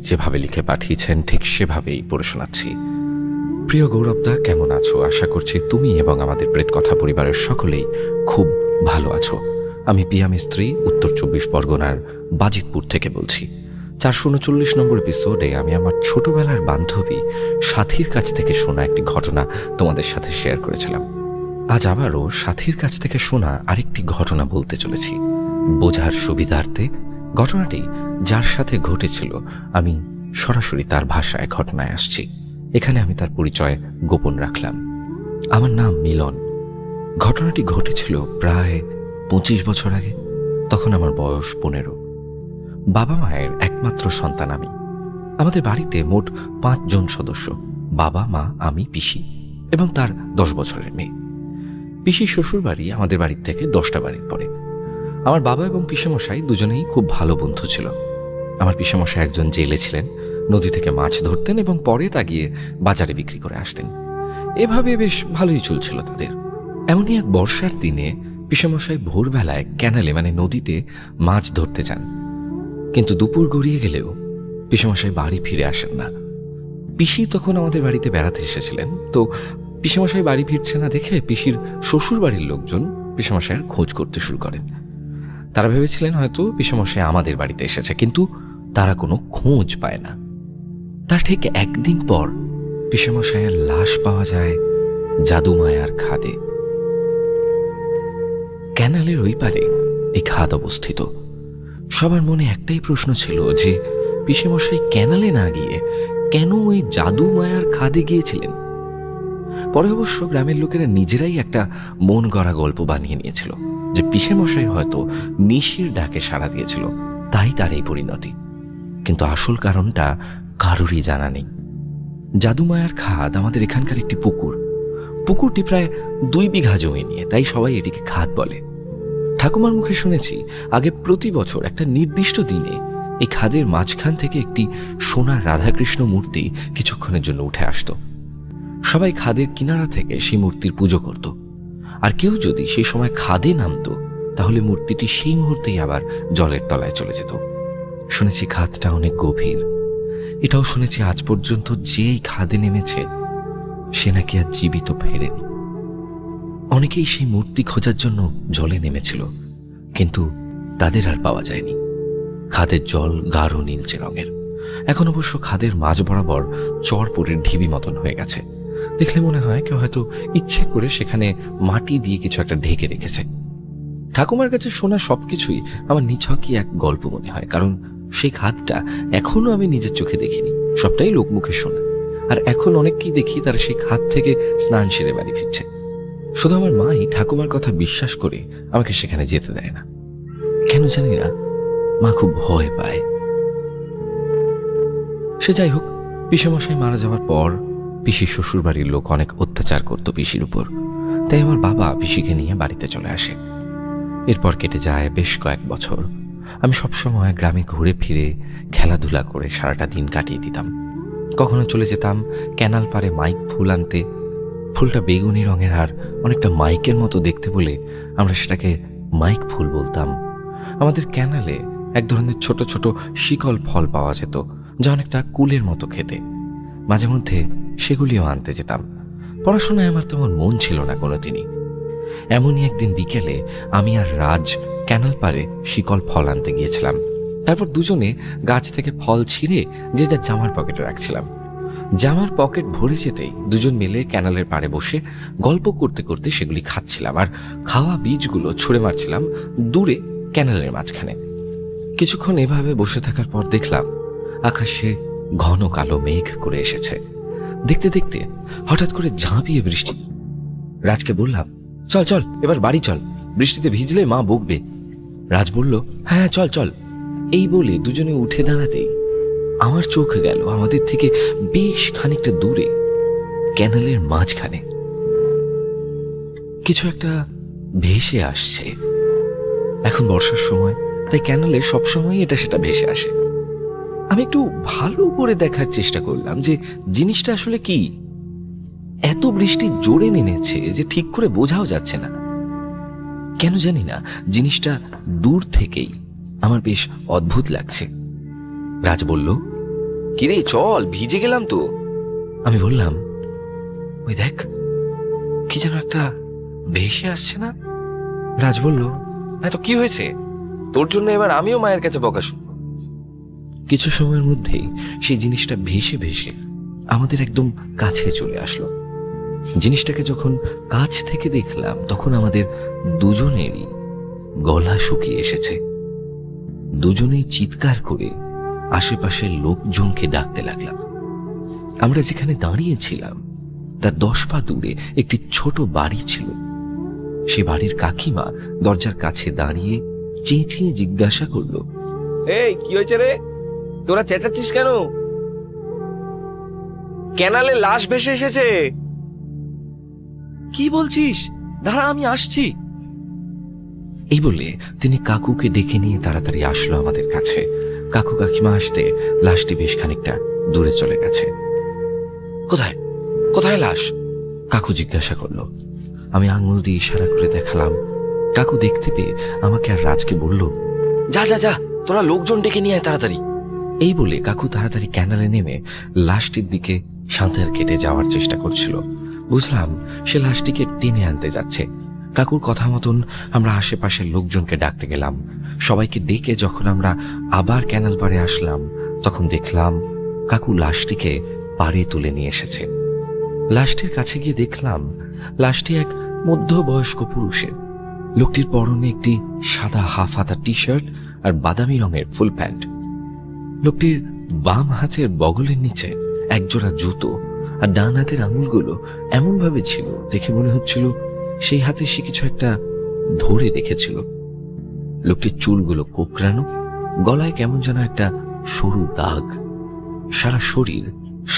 যেভাবে লিখে পাঠিয়েছেন ঠিক সেভাবেই পড়ে শোনাচ্ছি। প্রিয় গৌরবদা, কেমন আছো? আশা করছি তুমি এবং আমাদের প্রেতকথা পরিবারের সকলেই খুব ভালো আছো। আমি পিয়া মিস্ত্রি, উত্তর 24 পরগনার বাজিতপুর থেকে বলছি। 439 নম্বর এপিসোডে আমি আমার ছোটবেলার বান্ধবী সাথীর কাছ থেকে শোনা একটি ঘটনা তোমাদের সাথে শেয়ার করেছিলাম। আজ আবারও সাথীর কাছ থেকে শোনা আরেকটি ঘটনা বলতে চলেছি। বোঝার সুবিধার্থে ঘটনাটি যার সাথে ঘটেছিল আমি সরাসরি তার ভাষায় ঘটনায় আসছি। এখানে আমি তার পরিচয় গোপন রাখলাম। আমার নাম মিলন। ঘটনাটি ঘটেছিল প্রায় 25 বছর আগে। তখন আমার বয়স 15। বাবা মায়ের একমাত্র সন্তান আমি। আমাদের বাড়িতে মোট 5 জন সদস্য, বাবা, মা, আমি, পিসি এবং তার 10 বছরের মেয়ে। পিসির শ্বশুর বাড়ি আমাদের বাড়ির থেকে 10টা বাড়ির পরে। আমার বাবা এবং পিসেমশাই দুজনেই খুব ভালো বন্ধু ছিল। আমার পিসেমশাই একজন জেলে ছিলেন, নদী থেকে মাছ ধরতেন এবং পরে তা গিয়ে বাজারে বিক্রি করে আসতেন। এভাবে বেশ ভালোই চলছিল তাদের। এমনই এক বর্ষার দিনে পিসেমশাই ভোরবেলায় ক্যানালে মানে নদীতে মাছ ধরতে যান, কিন্তু দুপুর গড়িয়ে গেলেও পিসেমশাই বাড়ি ফিরে আসেন না। পিসি তখন আমাদের বাড়িতে বেড়াতে এসেছিলেন, তো পিসেমশাই বাড়ি ফিরছে না দেখে পিসির শ্বশুর বাড়ির লোকজন পিসেমশাইয়ের খোঁজ করতে শুরু করেন। তারা ভেবেছিলেন হয়তো পিসেমশাই আমাদের বাড়িতে এসেছে, কিন্তু তারা কোনো খোঁজ পায় না। তার ঠিক একদিন পর পিসেমশাইয়ের লাশ পাওয়া যায় জাদুমায়ার খাদে। ক্যানালের ওই পারে এই খাদ অবস্থিত। সবার মনে একটাই প্রশ্ন ছিল যে পিসেমশাই ক্যানালে না গিয়ে কেন ওই জাদুমায়ার খাদে গিয়েছিলেন। পরে অবশ্য গ্রামের লোকেরা নিজেরাই একটা মন গড়া গল্প বানিয়ে নিয়েছিল যে পিসেমশাই হয়তো নিশির ডাকে সাড়া দিয়েছিল, তাই তার এই পরিণতি। কিন্তু আসল কারণটা কারোরই জানা নেই। জাদুমায়ার খাদ আমাদের এখানকার একটি পুকুর। পুকুরটি প্রায় 2 বিঘা জমি নিয়ে, তাই সবাই এটিকে খাদ বলে। ঠাকুমার মুখে শুনেছি আগে প্রতি বছর একটা নির্দিষ্ট দিনে এই খাদের মাঝখান থেকে একটি সোনার রাধাকৃষ্ণ মূর্তি কিছুক্ষণের জন্য উঠে আসত। সবাই খাদের কিনারা থেকে সেই মূর্তির পুজো করত, আর কেউ যদি সেই সময় খাদে নামত তাহলে মূর্তিটি সেই মুহূর্তেই আবার জলের তলায় চলে যেত। শুনেছি খাদটা অনেক গভীর। এটাও শুনেছি আজ পর্যন্ত যেই খাদে নেমেছে সে নাকি আর জীবিত ফেরেনি। অনেকেই সেই মূর্তি খোঁজার জন্য জলে নেমেছিল, কিন্তু তাদের আর পাওয়া যায়নি। খাদের জল গাঢ় নীলচে রঙের। এখন অবশ্য খাদের মাঝ বরাবর চরপরের ঢিবি মতন হয়ে গেছে। দেখলে মনে হয় কেউ হয়তো ইচ্ছে করে সেখানে মাটি দিয়ে কিছু একটা ঢেকে রেখেছে। ঠাকুমার কাছে শোনা সবকিছুই আমার নিছকই এক গল্প মনে হয়, কারণ সেই খাদটা এখনো আমি নিজের চোখে দেখিনি, সবটাই লোকমুখে শোনা। আর এখন অনেককেই দেখি তারা সেই খাদ থেকে স্নান সেরে বাড়ি ফিরছে। শুধু আমার মাই ঠাকুমার কথা বিশ্বাস করে আমাকে সেখানে যেতে দেয় না। কেন জানি না, মা খুব ভয় পায়। সে যাই হোক, পিসেমশাই মারা যাওয়ার পর পিসির শ্বশুর বাড়ির লোক অনেক অত্যাচার করত পিসির উপর, তাই আমার বাবা পিসিকে নিয়ে বাড়িতে চলে আসে। এরপর কেটে যায় বেশ কয়েক বছর। আমি সবসময় গ্রামে ঘুরে ফিরে খেলাধুলা করে সারাটা দিন কাটিয়ে দিতাম। কখনো চলে যেতাম ক্যানাল পাড়ে মাইক ফুল আনতে। ফুলটা বেগুনি রঙের আর অনেকটা মাইকের মতো দেখতে বলে আমরা সেটাকে মাইক ফুল বলতাম। আমাদের ক্যানালে এক ধরনের ছোট ছোট শিকল ফল পাওয়া যেত, যা অনেকটা কুলের মতো খেতে। মাঝে মধ্যে সেগুলিও আনতে যেতাম। পড়াশোনায় আমার তেমন মন ছিল না কোনোদিনই। এমনই একদিন বিকেলে আমি আর রাজ ক্যানাল পাড়ে শিকল ফল আনতে গিয়েছিলাম। তারপর দুজনে গাছ থেকে ফল ছিঁড়ে যে যার জামার পকেটে রাখছিলাম। জামার পকেট ভরে যেতেই দুজন মিলে ক্যানালের পাড়ে বসে গল্প করতে করতে সেগুলি খাচ্ছিলাম, আর খাওয়া বীজগুলো ছুঁড়ে মারছিলাম দূরে ক্যানালের মাঝখানে। কিছুক্ষণ এভাবে বসে থাকার পর দেখলাম আকাশে ঘন কালো মেঘ করে এসেছে। দেখতে দেখতে হঠাৎ করে ঝাঁপিয়ে বৃষ্টি। রাজকে বললাম, চল চল এবার বাড়ি চল, বৃষ্টিতে ভিজলে মা বকবে। রাজ বলল, হ্যাঁ চল চল। এই বলে দুজনে উঠে দাঁড়াতেই আমার চোখ গেল আমাদের থেকে বেশ খানিকটা দূরে ক্যানালের মাঝখানে কিছু একটা ভেসে আসছে। এখন বর্ষার সময়, তাই ক্যানালে সবসময় এটা সেটা ভেসে আসে। আমি একটু ভালো করে দেখার চেষ্টা করলাম যে জিনিসটা আসলে কি। এত বৃষ্টি জোরে নেমেছে যে ঠিক করে বোঝাও যাচ্ছে না। কেন জানি না, জিনিসটা দূর থেকেই আমার বেশ অদ্ভুত লাগছে। রাজ বলল, কিরে চল, ভিজে গেলাম তো। আমি বললাম, ওই দেখ কি যেন একটা ভেসে আসছে না। রাজ বলল, হ্যাঁ তো কি হয়েছে, তোর জন্য এবার আমিও মায়ের কাছে বকা শুনবো। কিছু সময়ের মধ্যেই সেই জিনিসটা ভেসে ভেসে আমাদের একদম কাছে চলে আসলো। জিনিসটাকে যখন কাছ থেকে দেখলাম তখন আমাদের দুজনেরই গলা শুকিয়ে এসেছে। দুজনেই চিৎকার করে আশেপাশের লোকজনকে ডাকতে লাগলাম। আমরা যেখানে দাঁড়িয়েছিলাম তার 10 পা দূরে একটি ছোট বাড়ি ছিল। সে বাড়ির কাকিমা দরজার কাছে দাঁড়িয়ে চেঁচিয়ে জিজ্ঞাসা করলো, এই কি হয়েছে রে, তোরা চেঁচাচ্ছিস কেন? ক্যানালে লাশ ভেসে এসেছে। কি বলছিস? দাঁড়া, আমি আসছি। এই বলে তিনি কাকুকে ডেকে নিয়ে তাড়াতাড়ি আসলো আমাদের কাছে। কাকু কাকিমা আসতে লাশটি বেশ খানিকটা দূরে চলে গেছে। কোথায় কোথায় লাশ? কাকু জিজ্ঞাসা করলো। আমি আঙুল দিয়ে ইশারা করে দেখালাম। কাকু দেখতে পেয়ে আমাকে আর রাজকে বলল, যা যা যা, তোরা লোকজন ডেকে নিয়ে আয় তাড়াতাড়ি। এই বলে কাকু তাড়াতাড়ি ক্যানালে নেমে লাশটির দিকে সাঁতার কেটে যাওয়ার চেষ্টা করছিল। বুঝলাম সে লাশটিকে টেনে আনতে যাচ্ছে। কাকুর কথা মতন আমরা আশেপাশের লোকজনকে ডাকতে গেলাম। সবাইকে ডেকে যখন আমরা আবার ক্যানাল পাড়ে আসলাম তখন দেখলাম কাকু লাশটিকে পাড়ে তুলে নিয়ে এসেছে। লাশটির কাছে গিয়ে দেখলাম লাশটি এক মধ্যবয়স্ক পুরুষের। লোকটির পরনে একটি সাদা হাফ হাতা টি শার্ট আর বাদামি রঙের ফুল প্যান্ট। লোকটির বাম হাতের বগলের নিচে একজোড়া জুতো আর ডান হাতের আঙুলগুলো এমনভাবে ছিল দেখে মনে হচ্ছিল সেই হাতে সে কিছু একটা ধরে রেখেছিল। লোকটির চুলগুলো কোকড়ানো, গলায় কেমন যেন একটা সরু দাগ, সারা শরীর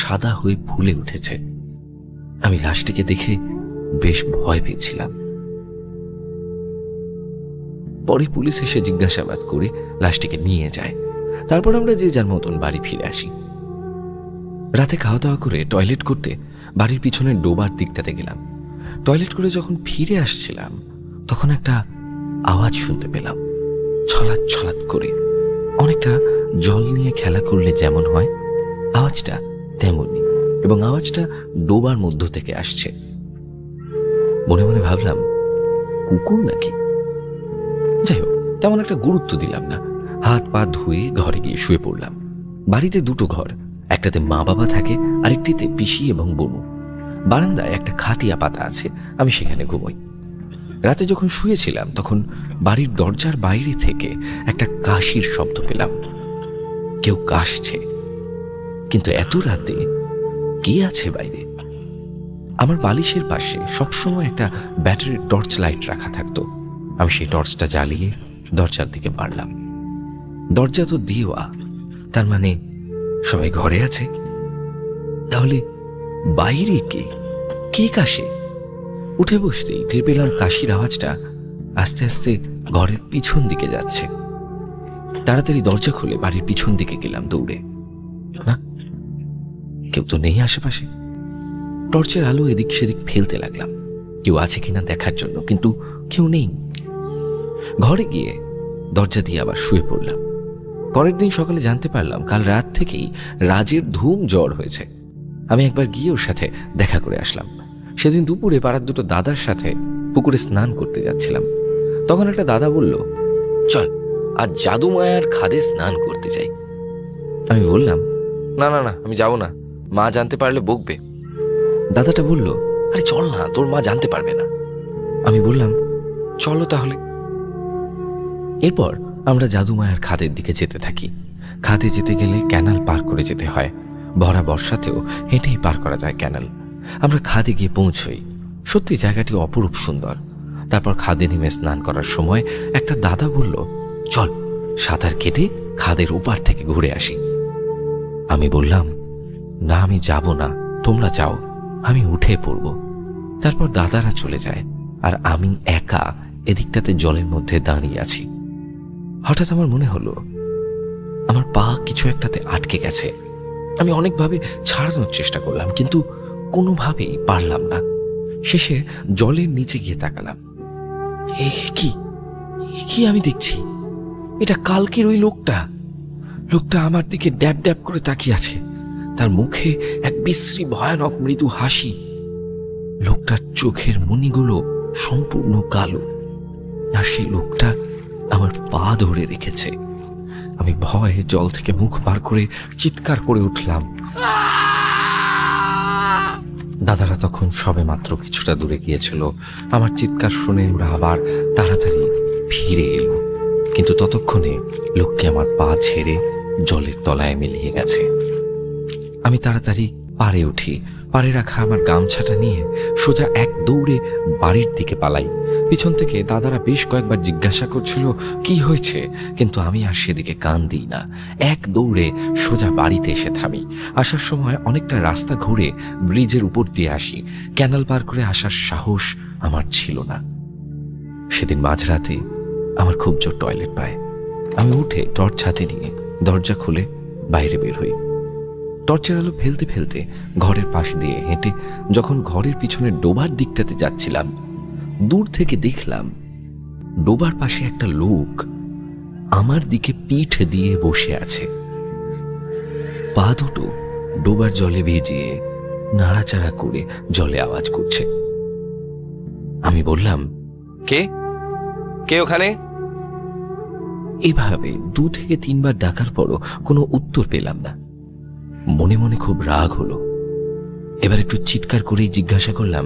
সাদা হয়ে ফুলে উঠেছে। আমি লাশটিকে দেখে বেশ ভয় পেয়েছিলাম। পরে পুলিশ এসে জিজ্ঞাসাবাদ করে লাশটিকে নিয়ে যায়। তারপর আমরা যে যার মতন বাড়ি ফিরে আসি। রাতে খাওয়া দাওয়া করে টয়লেট করতে বাড়ির পিছনের ডোবার দিকটাতে গেলাম। টয়লেট করে যখন ফিরে আসছিলাম তখন একটা আওয়াজ শুনতে পেলাম, ছলাৎ ছলাৎ করে। অনেকটা জল নিয়ে খেলা করলে যেমন হয় আওয়াজটা তেমনই, এবং আওয়াজটা ডোবার মধ্য থেকে আসছে। মনে মনে ভাবলাম কুকুর নাকি। যাই হোক, তেমন একটা গুরুত্ব দিলাম না। হাত পা ধুয়ে ঘরে গিয়ে শুয়ে পড়লাম। বাড়িতে দুটো ঘর, একটাতে মা বাবা থাকে, আরেকটিতে পিসি এবং বনু। বারান্দায় একটা খাটিয়া পাতা আছে, আমি সেখানে ঘুমোই। রাতে যখন শুয়েছিলাম তখন বাড়ির দরজার বাইরে থেকে একটা কাশির শব্দ পেলাম। কেউ কাশছে, কিন্তু এত রাতে কে আছে বাইরে? আমার বালিশের পাশে সবসময় একটা ব্যাটারির টর্চ লাইট রাখা থাকতো। আমি সেই টর্চটা জ্বালিয়ে দরজার দিকে বাড়লাম। দরজা তো দেওয়া, তার মানে সবাই ঘরে আছে। তাহলে বাইরে কে কে কাশে? উঠে বসতেই টের পেলাম কাশির আওয়াজটা আস্তে আস্তে ঘরের পিছন দিকে যাচ্ছে। তাড়াতাড়ি দরজা খুলে বাড়ির পিছন দিকে গেলাম দৌড়ে। না, কেউ তো নেই আশেপাশে। টর্চের আলো এদিক সেদিক ফেলতে লাগলাম কেউ আছে কিনা দেখার জন্য, কিন্তু কেউ নেই। ঘরে গিয়ে দরজা দিয়ে আবার শুয়ে পড়লাম। পরের দিন সকালে জানতে পারলাম কাল রাত থেকেই রাজের ধুম জ্বর হয়েছে। আমি একবার গিয়ে ওর সাথে দেখা করে আসলাম। সেদিন দুপুরে পাড়ার দুটো দাদার সাথে পুকুরে স্নান করতে যাচ্ছিলাম। তখন একটা দাদা বলল, চল আজ জাদুমায়ার খাদে স্নান করতে যাই। আমি বললাম, না না না, আমি যাব না, মা জানতে পারলে বকবে। দাদাটা বলল, আরে চল না, তোর মা জানতে পারবে না। আমি বললাম, চলো তাহলে। এরপর আমরা জাদুমায়ার খাদের দিকে যেতে থাকি। খাদে যেতে গেলে ক্যানাল পার করে যেতে হয়। ভরা বর্ষাতেও হেঁটেই পার করা যায় ক্যানাল। আমরা খাদে গিয়ে পৌঁছই। সত্যি জায়গাটি অপরূপ সুন্দর। তারপর খাদে নেমে স্নান করার সময় একটা দাদা বলল, চল সাঁতার কেটে খাদের ওপার থেকে ঘুরে আসি। আমি বললাম, না আমি যাব না, তোমরা যাও, আমি উঠে পড়ব। তারপর দাদারা চলে যায় আর আমি একা এদিকটাতে জলের মধ্যে দাঁড়িয়ে আছি। হঠাৎ আমার মনে হলো আমার পা কিছু একটাতে আটকে গেছে। আমি অনেকভাবে ছাড়ানোর চেষ্টা করলাম, কিন্তু কোনোভাবেই পারলাম না। শেষে জলের নিচে গিয়ে তাকালাম। কি কি আমি দেখছি? এটা কালকের ওই লোকটা আমার দিকে ড্যাব ড্যাব করে তাকিয়ে আছে। তার মুখে এক বিশ্রী ভয়ানক মৃদু হাসি। লোকটার চোখের মণিগুলো সম্পূর্ণ কালো, আর সেই লোকটা আমার পা ধরে রেখেছে। আমি ভয়ে জল থেকে মুখ বার করে চিৎকার করে উঠলাম। দাদারা তখন সবে মাত্র কিছুটা দূরে গিয়েছিল। আমার চিৎকার শুনে ওরা আবার তাড়াতাড়ি ফিরে এলো, কিন্তু ততক্ষণে লোকটি আমার পা ছেড়ে জলের তলায় মিলিয়ে গেছে। আমি তাড়াতাড়ি পাড়ে উঠি। পাড়ে রাখা আমার গামছাটা নিয়ে সোজা এক দৌড়ে বাড়ির দিকে পালাই। পিছন থেকে দাদারা বেশ কয়েকবার জিজ্ঞাসা করছিল কি হয়েছে, কিন্তু আমি আর সেদিকে কান দিই না। এক দৌড়ে সোজা বাড়িতে এসে থামি। আসার সময় অনেকটা রাস্তা ঘুরে ব্রিজের উপর দিয়ে আসি। ক্যানাল পার করে আসার সাহস আমার ছিল না। সেদিন মাঝরাতে আমার খুব জোর টয়লেট পায়। আমি উঠে টর্চ হাতে নিয়ে দরজা খুলে বাইরে বের হই। টর্চের আলো ফেলতে ফেলতে ঘরের পাশ দিয়ে হেঁটে যখন ঘরের পিছনে ডোবার দিকটাতে যাচ্ছিলাম, দূর থেকে দেখলাম ডোবার পাশে একটা লোক আমার দিকে পিঠ দিয়ে বসে আছে। পা দুটো ডোবার জলে ভিজিয়ে নাড়াচাড়া করে জলে আওয়াজ করছে। আমি বললাম, কে কে ওখানে? এভাবে 2 থেকে 3 বার ডাকার পরও কোনো উত্তর পেলাম না। মনে মনে খুব রাগ হলো। এবার একটু চিৎকার করেই জিজ্ঞাসা করলাম,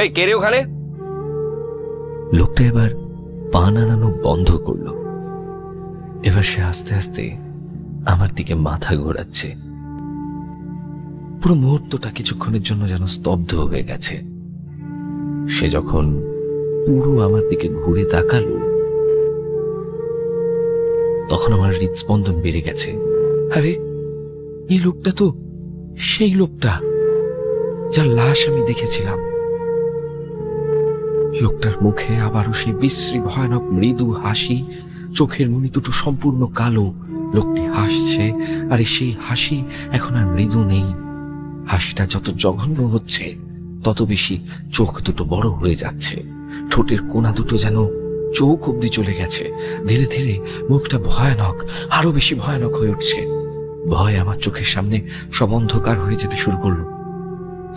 এই কে রে ওখানে? লোকটা এবার পা নাড়ানো বন্ধ করলো। এবার সে আস্তে আস্তে আমার দিকে মাথা ঘোরাচ্ছে। পুরো মুহূর্তটা কিছুক্ষণের জন্য যেন স্তব্ধ হয়ে গেছে। সে যখন পুরো আমার দিকে ঘুরে তাকালো, তখন আমার হৃদস্পন্দন বেড়ে গেছে। আরে, এই লোকটা তো সেই লোকটা যার লাশ আমি দেখেছিলাম। লোকটার মুখে আবারও সেই বিশ্রী ভয়ানক মৃদু হাসি, চোখের মণি দুটো সম্পূর্ণ কালো। লোকটি হাসছে, আর সেই হাসি এখন আর মৃদু নেই। হাসিটা যত জঘন্য হচ্ছে তত বেশি চোখ দুটো বড় হয়ে যাচ্ছে। ঠোঁটের কোণা দুটো যেন চোখ অব্দি চলে গেছে। ধীরে ধীরে মুখটা ভয়ানক, আরো বেশি ভয়ানক হয়ে উঠছে। ভয় আমার চোখের সামনে সব অন্ধকার হয়ে যেতে শুরু করলো।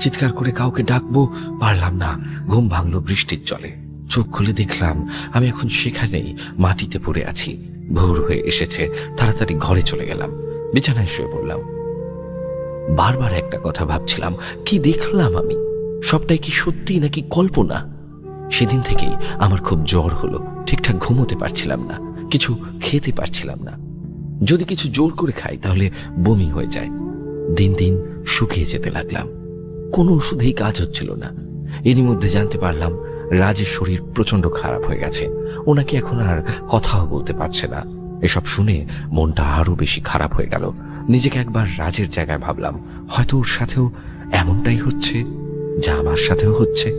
চিৎকার করে কাউকে ডাকবো, পারলাম না। ঘুম ভাঙলো বৃষ্টির জলে। চোখ খুলে দেখলাম আমি এখন সেখানেই মাটিতে পড়ে আছি। ভোর হয়ে এসেছে। তাড়াতাড়ি ঘরে চলে গেলাম, বিছানায় শুয়ে পড়লাম। বারবার একটা কথা ভাবছিলাম, কি দেখলাম আমি? সবটাই কি সত্যি নাকি কল্পনা? সেদিন থেকেই আমার খুব জ্বর হলো। ঠিকঠাক ঘুমোতে পারছিলাম না, কিছু খেতে পারছিলাম না। যদি কিছু জোর করে খাই তাহলে বমি হয়ে যায়। দিন দিন শুকিয়ে যেতে লাগলাম। কোনো ওষুধেই কাজ হচ্ছিল না। এরই মধ্যে জানতে পারলাম রাজের শরীর প্রচন্ড খারাপ হয়ে গেছে। ও নাকি এখন আর কথাও বলতে পারছে না। এসব শুনে মনটা আরো বেশি খারাপ হয়ে গেল। নিজেকে একবার রাজের জায়গায় ভাবলাম, হয়তো ওর সাথেও এমনটাই হচ্ছে যা আমার সাথেও হচ্ছে।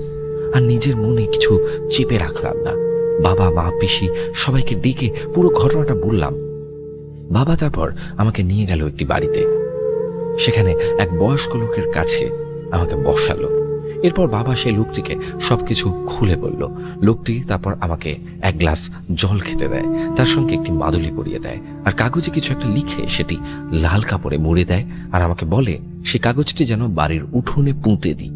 আর নিজের মনে কিছু চেপে রাখলাম না। বাবা, মা, পিসি সবাইকে ডেকে পুরো ঘটনাটা বললাম। বাবা তারপর আমাকে নিয়ে গেল একটি বাড়িতে। সেখানে এক বয়স্ক লোকের কাছে আমাকে বসালো। এরপর বাবা সেই লোকটিকে সবকিছু খুলে বলল। লোকটি তারপর আমাকে এক গ্লাস জল খেতে দেয়, তার সঙ্গে একটি মাদুলি পরিয়ে দেয়, আর কাগজে কিছু একটা লিখে সেটি লাল কাপড়ে মুড়ে দেয়, আর আমাকে বলে সেই কাগজটি যেন বাড়ির উঠোনে পুঁতে দিই।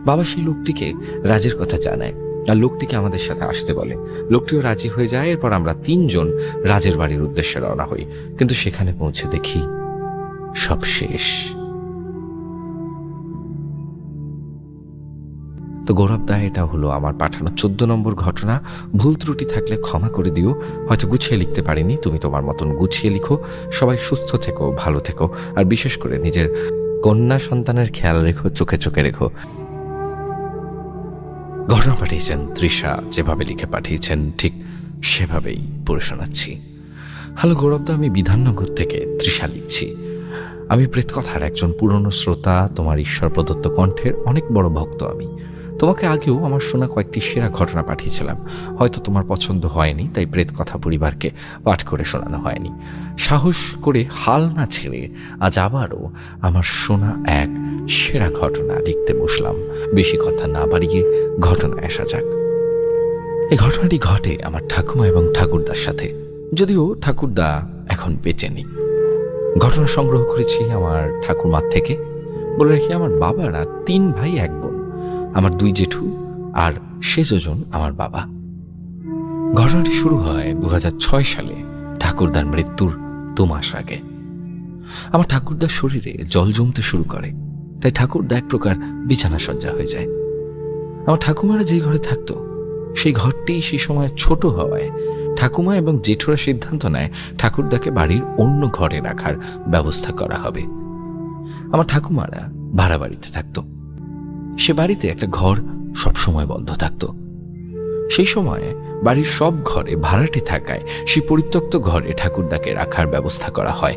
বাবা সেই লোকটিকে রাজের কথা জানায়, আর লোকটিকে আমাদের সাথে আসতে বলে। লোকটিও রাজি হয়ে যায়। এরপর আমরা 3 জন রাজের বাড়ির উদ্দেশ্যে রওনা হই। কিন্তু সেখানে পৌঁছে দেখি সব শেষ। তো গৌরব দা, এটা হলো আমার পাঠানো 14 নম্বর ঘটনা। ভুল ত্রুটি থাকলে ক্ষমা করে দিও। হয়তো গুছিয়ে লিখতে পারিনি, তুমি তোমার মতন গুছিয়ে লিখো। সবাই সুস্থ থেকো, ভালো থেকো, আর বিশেষ করে নিজের কন্যা সন্তানের খেয়াল রেখো, চোখে চোখে রেখো। ঘটনা পাঠিয়েছেন তৃষা। যেভাবে লিখে পাঠিয়েছেন ঠিক সেভাবেই পড়ে শোনাচ্ছি। হ্যালো গৌরবদা, আমি বিধাননগর থেকে তৃষা লিখছি। আমি প্রেতকথার একজন পুরনো শ্রোতা। তোমার ঈশ্বর প্রদত্ত কণ্ঠের অনেক বড় ভক্ত আমি। তোমাকে আগেও আমার শোনা কয়েকটি সেরা ঘটনা পাঠিয়েছিলাম। হয়তো তোমার পছন্দ হয়নি, তাই প্রেতকথা পরিবারকে পাঠ করে শোনানো হয়নি। সাহস করে হাল না ছেড়ে আজ আবারও আমার শোনা এক সেরা ঘটনা লিখতে বসলাম। বেশি কথা না বাড়িয়ে ঘটনায় আসা যাক। এই ঘটনাটি ঘটে আমার ঠাকুমা এবং ঠাকুরদার সাথে, যদিও ঠাকুরদা এখন বেঁচে নেই। ঘটনা সংগ্রহ করেছি আমার ঠাকুরমার থেকে। বলে রাখি, আমার বাবারা 3 ভাই 1 বোন, আমার 2 জেঠু আর সেজন আমার বাবা। ঘটনাটি শুরু হয় 2006 সালে, ঠাকুরদার মৃত্যুর 2 মাস আগে। আমার ঠাকুরদার শরীরে জল জমতে শুরু করে, তাই ঠাকুরদা এক প্রকার বিছানা সজ্জা হয়ে যায়। আমার ঠাকুমারা যে ঘরে থাকতো সেই ঘরটি সেই সময় ছোট হওয়ায় ঠাকুমা এবং জেঠুরা সিদ্ধান্ত নেয় ঠাকুরদাকে বাড়ির অন্য ঘরে রাখার ব্যবস্থা করা হবে। আমার ঠাকুমারা ভাড়া বাড়িতে থাকতো। সে বাড়িতে একটা ঘর সবসময় বন্ধ থাকতো। সেই সময়ে বাড়ির সব ঘরে ভাড়াটে থাকায় সেই পরিত্যক্ত ঘরে ঠাকুরদাকে রাখার ব্যবস্থা করা হয়।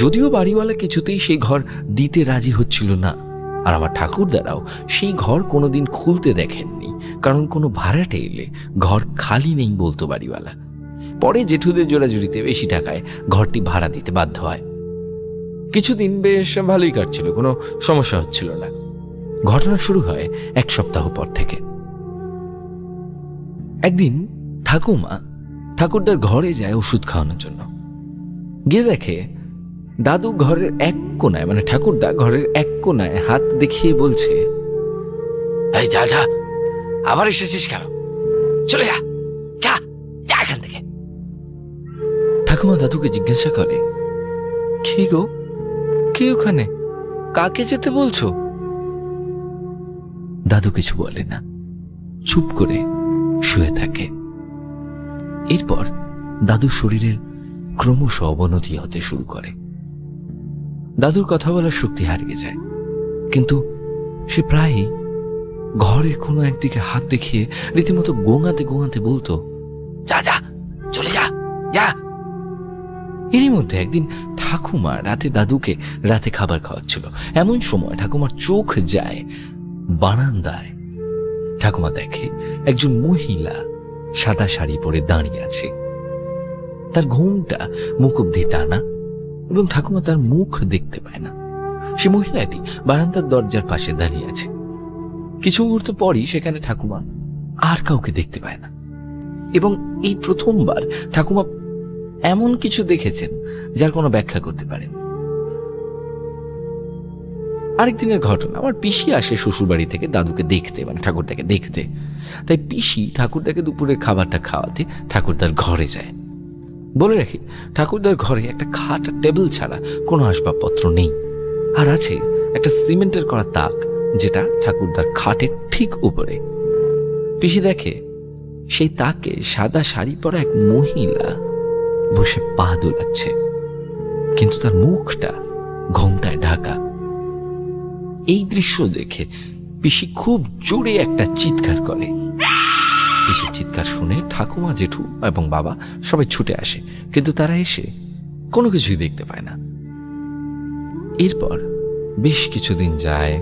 যদিও বাড়িওয়ালা কিছুতেই সেই ঘর দিতে রাজি হচ্ছিল না, আর আমার ঠাকুরদারাও সেই ঘর কোনোদিন খুলতে দেখেননি, কারণ কোনো ভাড়াটে এলে ঘর খালি নেই বলতো বাড়িওয়ালা। পরে জেঠুদের জোড়াজুড়িতে বেশি টাকায় ঘরটি ভাড়া দিতে বাধ্য হয়। কিছুদিন বেশ ভালোই কাটছিল, কোনো সমস্যা হচ্ছিল না। ঘটনা শুরু হয় 1 সপ্তাহ পর থেকে। একদিন ঠাকুমা ঠাকুরদার ঘরে যায় ওষুধ খাওয়ানোর জন্য। গিয়ে দেখে দাদু ঘরের এক কোনায়, মানে ঠাকুরদা ঘরের এক কোনায় হাত দেখিয়ে বলছে, এই যা যা, আবার এসেছিস কেন? চলে যা, যা যা এখান থেকে। ঠাকুমা দাদুকে জিজ্ঞাসা করে, কি গো, কে ওখানে, কাকে যেতে বলছো? দাদু কিছু বলে না, চুপ করে শুয়ে থাকে। এরপর দাদুর শরীরের ক্রমশ অবনতি হতে শুরু করে। দাদুর কথা বলার শক্তি হারিয়ে যায়, কিন্তু সে প্রায়ই ঘরের কোনো একদিকে হাত দেখিয়ে রীতিমতো গোঙাতে গোঙাতে বলতো, যা যা, চলে যা যা। এরই মধ্যে একদিন ঠাকুমা দাদুকে রাতে খাবার খাওয়াচ্ছিল। এমন সময় ঠাকুমার চোখ যায় বারান্দায়। ঠাকুমা দেখে একজন মহিলা সাদা শাড়ি পরে দাঁড়িয়ে আছে। তার ঘুমটা মুখ অব্দি টানা এবং ঠাকুমা তার মুখ দেখতে পায় না। সে মহিলাটি বারান্দার দরজার পাশে দাঁড়িয়ে আছে। কিছু মুহূর্ত পরই সেখানে ঠাকুমা আর কাউকে দেখতে পায় না, এবং এই প্রথমবার ঠাকুমা এমন কিছু দেখেছেন যার কোনো ব্যাখ্যা করতে পারেন। আরেকদিনের ঘটনা, আমার পিসি আসে শ্বশুরবাড়ি থেকে দাদুকে দেখতে, মানে ঠাকুরদাকে দেখতে। তাই পিসি ঠাকুরদাকে দুপুরের খাবারটা খাওয়াতে ঠাকুরদার ঘরে যায়। বলে রাখি, ঠাকুরদার ঘরে একটা খাট আর টেবিল ছাড়া কোনো আসবাবপত্র নেই, আর আছে একটা সিমেন্টের করা তাক, যেটা ঠাকুরদার খাটের ঠিক উপরে। পিসি দেখে সেই তাকে সাদা শাড়ি পরা এক মহিলা বসে পা দোলাচ্ছে, কিন্তু তার মুখটা ঘোমটায় ঢাকা। এই দৃশ্য দেখে পিসি খুব জোরে একটা চিৎকার করে। পিসির চিৎকার শুনে ঠাকুমা, জেঠু এবং বাবা সবাই ছুটে আসে, কিন্তু তারা এসে কোনো কিছুই দেখতে পায় না। এরপর বেশ কিছুদিন যায়,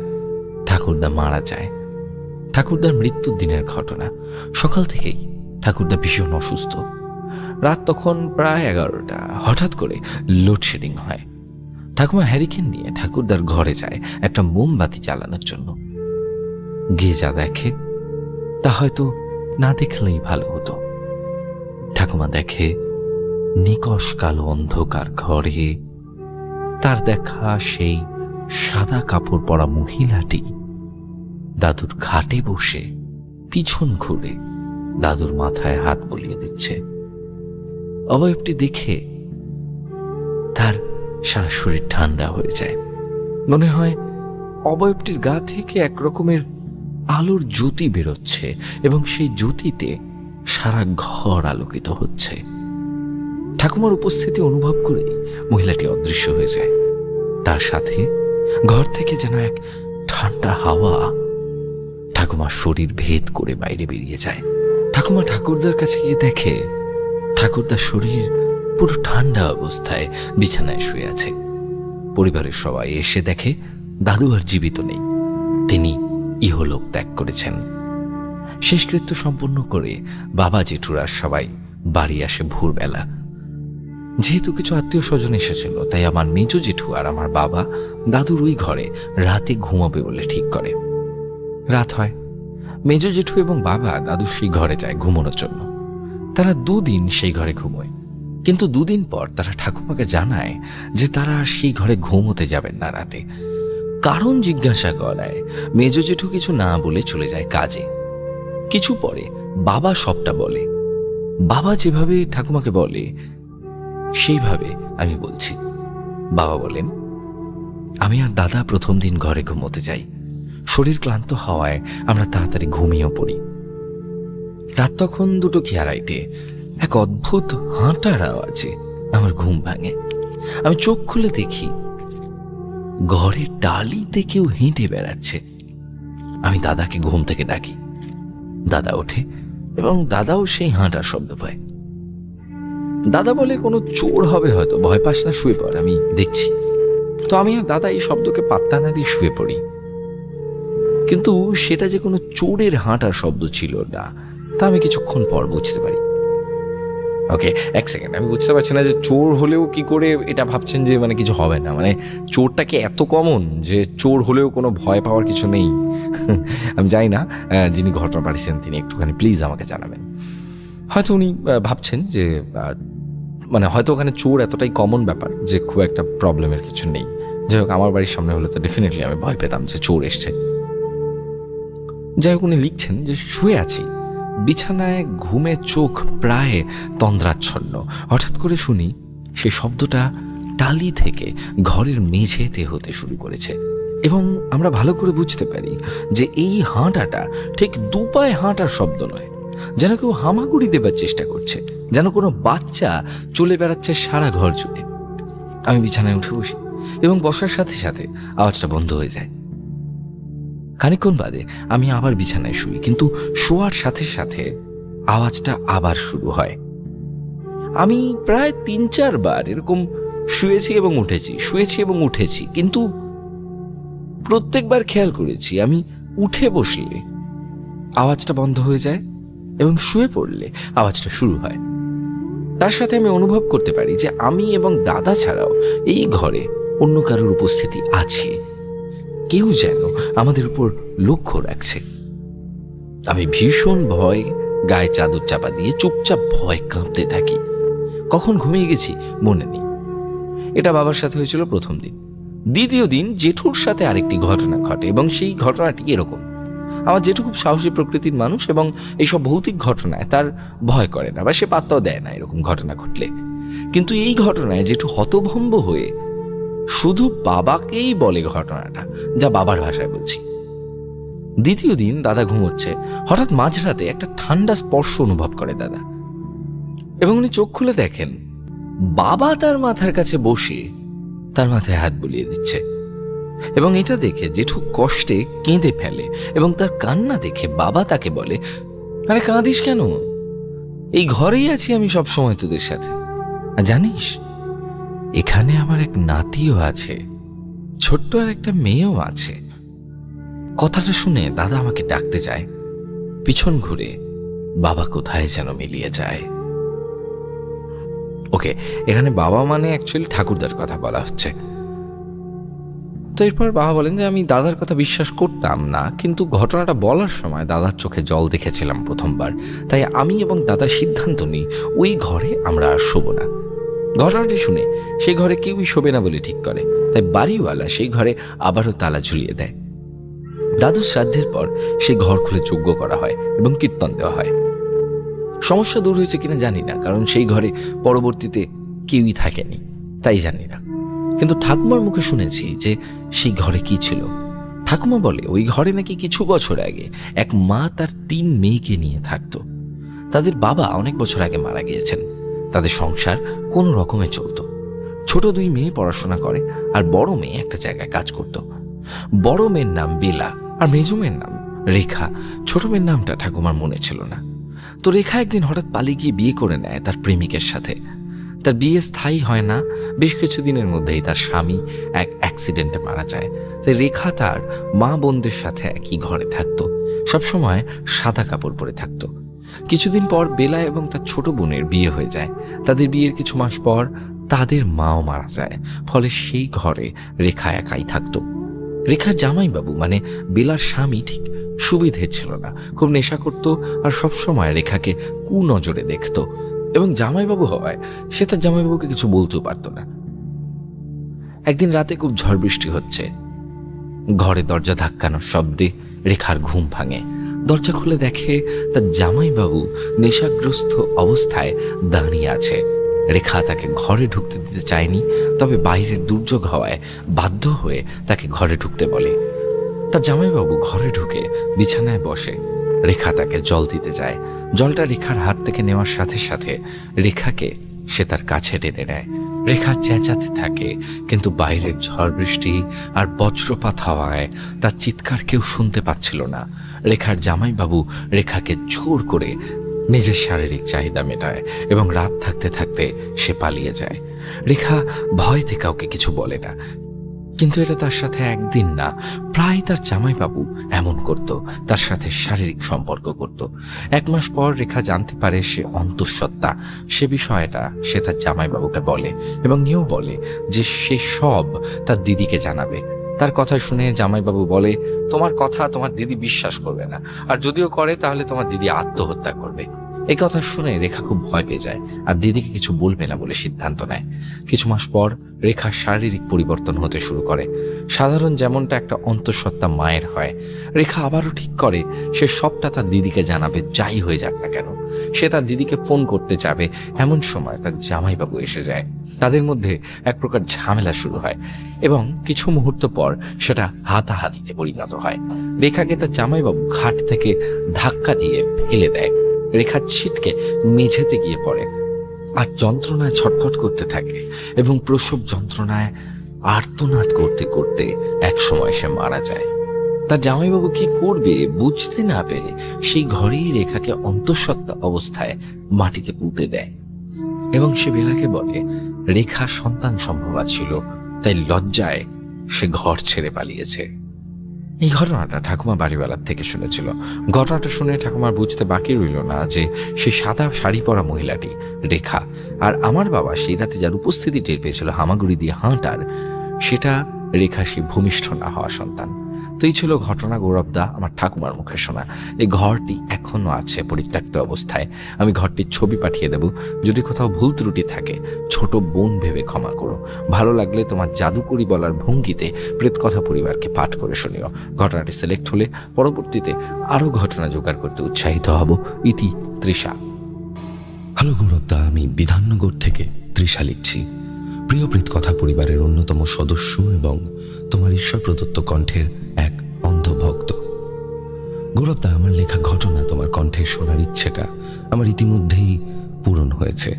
ঠাকুরদা মারা যায়। ঠাকুরদার মৃত্যুর দিনের ঘটনা। সকাল থেকেই ঠাকুরদা ভীষণ অসুস্থ। রাত তখন প্রায় 11টা। হঠাৎ করে লোডশেডিং হয়। ঠাকুমা হ্যারিকেন নিয়ে ঠাকুরদার ঘরে যায় একটা মোমবাতি জ্বালানোর জন্য। গিয়ে যা দেখে তা হয়তো না দেখলেই ভালো হতো। ঠাকুমা দেখে নিকষ কালো অন্ধকার ঘরে তার দেখা সেই সাদা কাপড় পরা মহিলাটি দাদুর খাটে বসে পিছন ঘুরে দাদুর মাথায় হাত বুলিয়ে দিচ্ছে। অবয়বটি দেখে তার সারা শরীর ঠান্ডা হয়ে যায়। মনে হয় অবয়বটির গা থেকে এক রকমের আলোর জ্যোতি বেরোচ্ছে এবং সেই জ্যোতিতে সারা ঘর আলোকিত হচ্ছে। ঠাকুমার উপস্থিতি অনুভব করে মহিলাটি অদৃশ্য হয়ে যায়। তার সাথে ঘর থেকে যেন এক ঠান্ডা হাওয়া ঠাকুমার শরীর ভেদ করে বাইরে বেরিয়ে যায়। ঠাকুমা ঠাকুরদার কাছে গিয়ে দেখে ঠাকুরদার শরীর পুরো ঠান্ডা অবস্থায় বিছানায় শুয়ে আছে। পরিবারের সবাই এসে দেখে দাদু আর জীবিত নেই, তিনি ইহলোক ত্যাগ করেছেন। শেষকৃত্য সম্পন্ন করে বাবা জেঠুরা সবাই বাড়ি আসে ভোরবেলা। যেহেতু কিছু আত্মীয় স্বজন এসেছিল, তাই আমার মেজ জেঠু আর আমার বাবা দাদুর ওই ঘরে রাতে ঘুমাবে বলে ঠিক করে। রাত হয়, মেজ জেঠু এবং বাবা দাদুর সেই ঘরে যায় ঘুমানোর জন্য। তারা 2 দিন সেই ঘরে ঘুমোয়। কিন্তু 2 দিন পর তারা ঠাকুমাকে জানায় যে তারা আর সেই ঘরে ঘুমোতে যাবেন না রাতে। কারণ জিজ্ঞাসা করায় মেজ জেঠু কিছু না বলে চলে যায় কাজে। কিছু পরে বাবা সবটা বলে। বাবা যেভাবে ঠাকুমাকে বলে সেইভাবে আমি বলছি। বাবা বলেন, আমি আর দাদা প্রথম দিন ঘরে ঘুমোতে যাই। শরীর ক্লান্ত হওয়ায় আমরা তাড়াতাড়ি ঘুমিয়েও পড়ি। রাত তখন 2টো কি আড়াইটে। এক অদ্ভুত হাঁটার আওয়াজে আমার ঘুম ভাঙে। আমি চোখ খুলে দেখি ঘরের টালিতে কেউ হেঁটে বেড়াচ্ছে। আমি দাদাকে ঘুম থেকে ডাকি। দাদা ওঠে এবং দাদাও সেই হাঁটার শব্দ পায়। দাদা বলে, কোনো চোর হবে হয়তো, ভয় পাস না, শুয়ে পড়, আমি দেখছি। তো আমি আর দাদা এই শব্দকে পাত্তা না দিয়ে শুয়ে পড়ি। কিন্তু সেটা যে কোনো চোরের হাঁটার শব্দ ছিল না তা আমি কিছুক্ষণ পর বুঝতে পারি। ওকে, 1 সেকেন্ড, আমি বুঝতে পারছি না যে চোর হলেও কি করে এটা ভাবছেন যে মানে কিছু হবে না। মানে চোরটাকে এত কমন যে চোর হলেও কোনো ভয় পাওয়ার কিছু নেই। আমি জানি না, যিনি ঘটনা পাঠিয়েছেন তিনি একটুখানি প্লিজ আমাকে জানাবেন। হয়তো উনি ভাবছেন যে মানে হয়তো ওখানে চোর এতটাই কমন ব্যাপার যে খুব একটা প্রবলেমের কিছু নেই। যাই হোক, আমার বাড়ির সামনে হলে তো ডেফিনেটলি আমি ভয় পেতাম যে চোর এসছে। যাই হোক, উনি লিখছেন যে শুয়ে আছি বিছানায়, ঘুমে চোখ প্রায় তন্দ্রাচ্ছন্ন। হঠাৎ করে শুনি সে শব্দটা টালি থেকে ঘরের মেঝেতে হতে শুরু করেছে এবং আমরা ভালো করে বুঝতে পারি যে এই হাঁটাটা ঠিক 2 পায়ে হাঁটার শব্দ নয়, যেন কেউ হামাগুড়ি দেবার চেষ্টা করছে, যেন কোনো বাচ্চা চলে বেড়াচ্ছে সারা ঘর জুড়ে। আমি বিছানায় উঠে বসি এবং বসার সাথে সাথে আওয়াজটা বন্ধ হয়ে যায়। খানিকক্ষণ বাদে আমি আবার বিছানায় শুই, কিন্তু শোয়ার সাথে সাথে আওয়াজটা আবার শুরু হয়। আমি প্রায় 3-4 বার এরকম শুয়েছি এবং উঠেছি, শুয়েছি এবং উঠেছি, কিন্তু প্রত্যেকবার খেয়াল করেছি আমি উঠে বসলে আওয়াজটা বন্ধ হয়ে যায় এবং শুয়ে পড়লে আওয়াজটা শুরু হয়। তার সাথে আমি অনুভব করতে পারি যে আমি এবং দাদা ছাড়াও এই ঘরে অন্য কারোর উপস্থিতি আছে। কেউ যেন আমাদের উপর লক্ষ্য রাখছে। আমি ভীষণ ভয় গায়ে চাদর চাপা দিয়ে চুপচাপ ভয় কাঁপতে থাকি। কখন ঘুমিয়ে গেছি মনে নেই। এটা বাবার সাথে হয়েছিল প্রথম দিন। দ্বিতীয় দিন জেঠুর সাথে আরেকটি ঘটনা ঘটে এবং সেই ঘটনাটি এরকম। আমার জেঠু খুব সাহসী প্রকৃতির মানুষ এবং এইসব ভৌতিক ঘটনায় তার ভয় করে না বা সে পাত্তাও দেয় না এরকম ঘটনা ঘটলে। কিন্তু এই ঘটনায় জেঠু হতভম্ব হয়ে শুধু বাবাকেই বলে ঘটনাটা, যা বাবার ভাষায় বলছি। দ্বিতীয় দিন দাদা ঘুমোচ্ছে, হঠাৎ মাঝরাতে একটা ঠান্ডা স্পর্শ অনুভব করে দাদা এবং উনি চোখ খুলে দেখেন বাবা তার মাথার কাছে বসে তার মাথায় হাত বুলিয়ে দিচ্ছে। এবং এটা দেখে জেঠু কষ্টে কেঁদে ফেলে এবং তার কান্না দেখে বাবা তাকে বলে, আরে কাঁদিস কেন, এই ঘরেই আছি আমি সব সময় তোদের সাথে, আর জানিস এখানে আমার এক নাতিও আছে, ছোট্ট আর একটা মেয়েও আছে। কথাটা শুনে দাদা আমাকে ডাকতে যায়, পিছন ঘুরে বাবা কোথায় যেন মিলিয়ে যায়। ওকে, এখানে বাবা মানে অ্যাকচুয়ালি ঠাকুরদার কথা বলা হচ্ছে। তো এরপর বাবা বলেন যে আমি দাদার কথা বিশ্বাস করতাম না, কিন্তু ঘটনাটা বলার সময় দাদার চোখে জল দেখেছিলাম প্রথমবার, তাই আমি এবং দাদা সিদ্ধান্ত নিই ওই ঘরে আমরা আর শোবো না। ঘটনাটি শুনে সেই ঘরে কেউই শোবে না বলে ঠিক করে, তাই বাড়িওয়ালা সেই ঘরে আবারও তালা ঝুলিয়ে দেয়। দাদুর শ্রাদ্ধের পর সেই ঘর খুলে যজ্ঞ করা হয় এবং কীর্তন দেওয়া হয়। সমস্যা দূর হয়েছে কিনা জানি না, কারণ সেই ঘরে পরবর্তীতে কেউই থাকেনি, তাই জানি না। কিন্তু ঠাকুমার মুখে শুনেছি যে সেই ঘরে কি ছিল। ঠাকুমা বলে ওই ঘরে নাকি কিছু বছর আগে এক মা তার 3 মেয়েকে নিয়ে থাকতো। তাদের বাবা অনেক বছর আগে মারা গিয়েছেন। তাদের সংসার কোনো রকমে চলত। ছোট 2 মেয়ে পড়াশোনা করে আর বড় মেয়ে একটা জায়গায় কাজ করত। বড় মেয়ের নাম বেলা আর মেজো মেয়ের নাম রেখা। ছোট মেয়ের নামটা ঠাকুমার মনে ছিল না। তো রেখা একদিন হঠাৎ পালিয়ে গিয়ে বিয়ে করে নেয় তার প্রেমিকের সাথে। তার বিয়ে স্থায়ী হয় না, বেশ কিছুদিনের মধ্যেই তার স্বামী এক অ্যাক্সিডেন্টে মারা যায়। তাই রেখা তার মা বোনদের সাথে একই ঘরে থাকতো, সবসময় সাদা কাপড় পরে থাকতো। কিছুদিন পর বেলা এবং তার ছোট বোনের বিয়ে হয়ে যায়। তাদের বিয়ের কিছু মাস পর তাদের মাও মারা যায়, ফলে সেই ঘরে রেখা একাই থাকতো। রেখার জামাইবাবু মানে বেলার স্বামী ঠিক সুবিধে ছিল না, খুব নেশা করতো আর সবসময় রেখাকে কুনজরে দেখতো। এবং জামাইবাবু হওয়ায় সে তার জামাইবাবুকে কিছু বলতেও পারত না। একদিন রাতে খুব ঝড় বৃষ্টি হচ্ছে। ঘরে দরজা ধাক্কানোর শব্দে রেখার ঘুম ভাঙে। দরজা খুলে দেখে তার জামাইবাবু নেশাগ্রস্ত অবস্থায় দাঁড়িয়ে আছে। রেখা তাকে ঘরে ঢুকতে দিতে চায়নি, তবে বাইরের দুর্যোগ হওয়ায় বাধ্য হয়ে তাকে ঘরে ঢুকতে বলে। তার জামাইবাবু ঘরে ঢুকে বিছানায় বসে। রেখা তাকে জল দিতে যায়। জলটা রেখার হাত থেকে নেওয়ার সাথে সাথে রেখাকে সে তার কাছে টেনে নেয়। রেখা চেঁচাতে থাকে, কিন্তু বাইরের ঝড় বৃষ্টি আর বজ্রপাত হওয়ায় তার চিৎকার কেউ শুনতে পাচ্ছিল না। রেখার জামাইবাবু রেখাকে জোর করে নিজের শারীরিক চাহিদা মেটায় এবং রাত থাকতে থাকতে সে পালিয়ে যায়। রেখা ভয়তে কাউকে কিছু বলে না, কিন্তু এটা তার সাথে একদিন না, প্রায় তার জামাইবাবু এমন করত, তার সাথে শারীরিক সম্পর্ক করত। 1 মাস পর রেখা জানতে পারে সে অন্তঃসত্ত্বা। সে বিষয়টা সে তার জামাইবাবুকে বলে এবং এও বলে যে সে সব তার দিদিকে জানাবে। তার কথা শুনে জামাইবাবু বলে, তোমার কথা তোমার দিদি বিশ্বাস করবে না, আর যদিও করে তাহলে তোমার দিদি আত্মহত্যা করবে। এই কথা শুনে রেখা খুব ভয় পেয়ে যায় আর দিদিকে কিছু বলবে না বলে সিদ্ধান্ত নেয়। কিছু মাস পর রেখার শারীরিক পরিবর্তন হতে শুরু করে, সাধারণ যেমনটা একটা অন্তঃসত্ত্বা মায়ের হয়। রেখা আবারও ঠিক করে সে সবটা তার দিদিকে জানাবে, যাই হয়ে যাক না কেন। সে তার দিদিকে ফোন করতে যাবে, এমন সময় তার জামাইবাবু এসে যায়। তাদের মধ্যে এক প্রকার ঝামেলা শুরু হয় এবং কিছু মুহূর্ত পর সেটা হাতাহাতিতে পরিণত হয়। রেখাকে তার জামাইবাবু ঘাট থেকে ধাক্কা দিয়ে ফেলে দেয়। রেখা ছিটকে মেঝেতে গিয়ে পড়ে আর যন্ত্রণায় ছটফট করতে থাকে এবং প্রসব যন্ত্রণায় আর্তনাদ করতে করতে এক সময় সে মারা যায়। তার জামাইবাবু কি করবে বুঝতে না পেরে সেই ঘরেই রেখাকে অন্তঃসত্ত্বা অবস্থায় মাটিতে পুঁতে দেয় এবং সে বেলাকে বলে রেখা সন্তান সম্ভবা ছিল, তাই লজ্জায় সে ঘর ছেড়ে পালিয়েছে। এই ঘটনাটা ঠাকুমা বাড়িওয়ালার থেকে শুনেছিল। ঘটনাটা শুনে ঠাকুমার বুঝতে বাকি রইল না যে সেই সাদা শাড়ি পরা মহিলাটি রেখা, আর আমার বাবা সেই রাতে যার উপস্থিতি টের পেয়েছিল হামাগুড়ি দিয়ে হাঁটার, সেটা রেখা সেই ভূমিষ্ঠ না হওয়া সন্তান। তো এই ছিল ঘটনা গৌরবদা আমার ঠাকুমার মুখে শোনা। এই ঘরটি এখনো আছে পরিত্যক্ত অবস্থায়। আমি ঘরটির ছবি পাঠিয়ে দেব। যদি কোথাও ভুল ত্রুটি থাকে ছোট বোন ভেবে ক্ষমা করো। ভালো লাগলে তোমার জাদুকরি বলার ভঙ্গিতে প্রেতকথা পরিবারকে পাঠ করে শুনিও। ঘটনাটি সিলেক্ট হলে পরবর্তীতে আরও ঘটনা জোগাড় করতে উৎসাহিত হব। ইতি তৃষা। হ্যালো গৌরবদা, আমি বিধাননগর থেকে তৃষা লিখছি। প্রিয় প্রেতকথা পরিবারের অন্যতম সদস্য এবং তোমার ঈশ্বর প্রদত্ত কণ্ঠের এক অন্ধভক্ত। গৌরবদা, আমার লেখা ঘটনা তোমার কণ্ঠে শোনার ইচ্ছেটা আমার ইতিমধ্যেই পূরণ হয়েছে।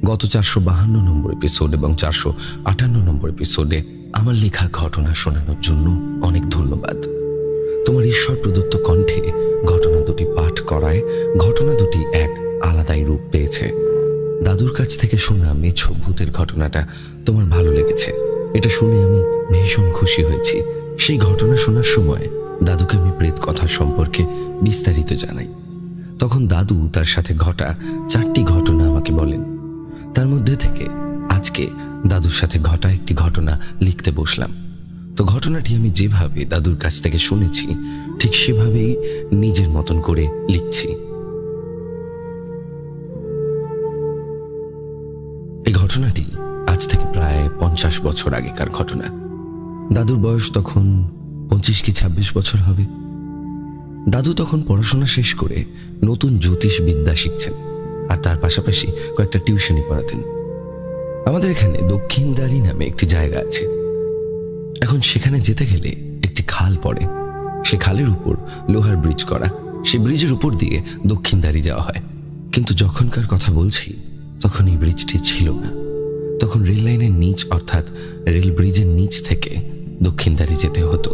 গত 452 নম্বর এপিসোড এবং 458 নম্বর এপিসোডে আমার লেখা ঘটনা শোনানোর জন্য অনেক ধন্যবাদ। তোমার ঈশ্বর প্রদত্ত কণ্ঠে ঘটনা দুটি পাঠ করায় ঘটনা দুটি এক আলাদাই রূপ পেয়েছে। দাদুর কাছ থেকে শোনা মেছো ভূতের ঘটনাটা তোমার ভালো লেগেছে, এটা শুনে আমি ভীষণ খুশি হয়েছি। সেই ঘটনা শোনার সময় দাদুকে আমি প্রেত কথা সম্পর্কে বিস্তারিত জানাই। তখন দাদু তার সাথে ঘটা 4টি ঘটনা আমাকে বলেন। তার মধ্যে থেকে আজকে দাদুর সাথে ঘটা একটি ঘটনা লিখতে বসলাম। তো ঘটনাটি আমি যেভাবে দাদুর কাছ থেকে শুনেছি ঠিক সেভাবেই নিজের মতন করে লিখছি। এই ঘটনাটি আজ থেকে প্রায় 50 বছর আগেকার ঘটনা। দাদুর বয়স তখন 25 কি 26 বছর হবে। দাদু তখন পড়াশোনা শেষ করে নতুন জ্যোতিষবিদ্যা শিখছেন আর তার পাশাপাশি কয়েকটা টিউশনি পড়াতেন। আমাদের এখানে দক্ষিণদ্বারী নামে একটি জায়গা আছে। এখন সেখানে যেতে গেলে একটি খাল পড়ে, সে খালের উপর লোহার ব্রিজ করা। সে ব্রিজের উপর দিয়ে দক্ষিণদ্বারী যাওয়া হয়, কিন্তু যখনকার কথা বলছি তখন এই ব্রিজটি ছিল না। তখন রেল লাইনের নিচ অর্থাৎ রেল ব্রিজের নিচ থেকে দক্ষিণদ্বারী যেতে হতো।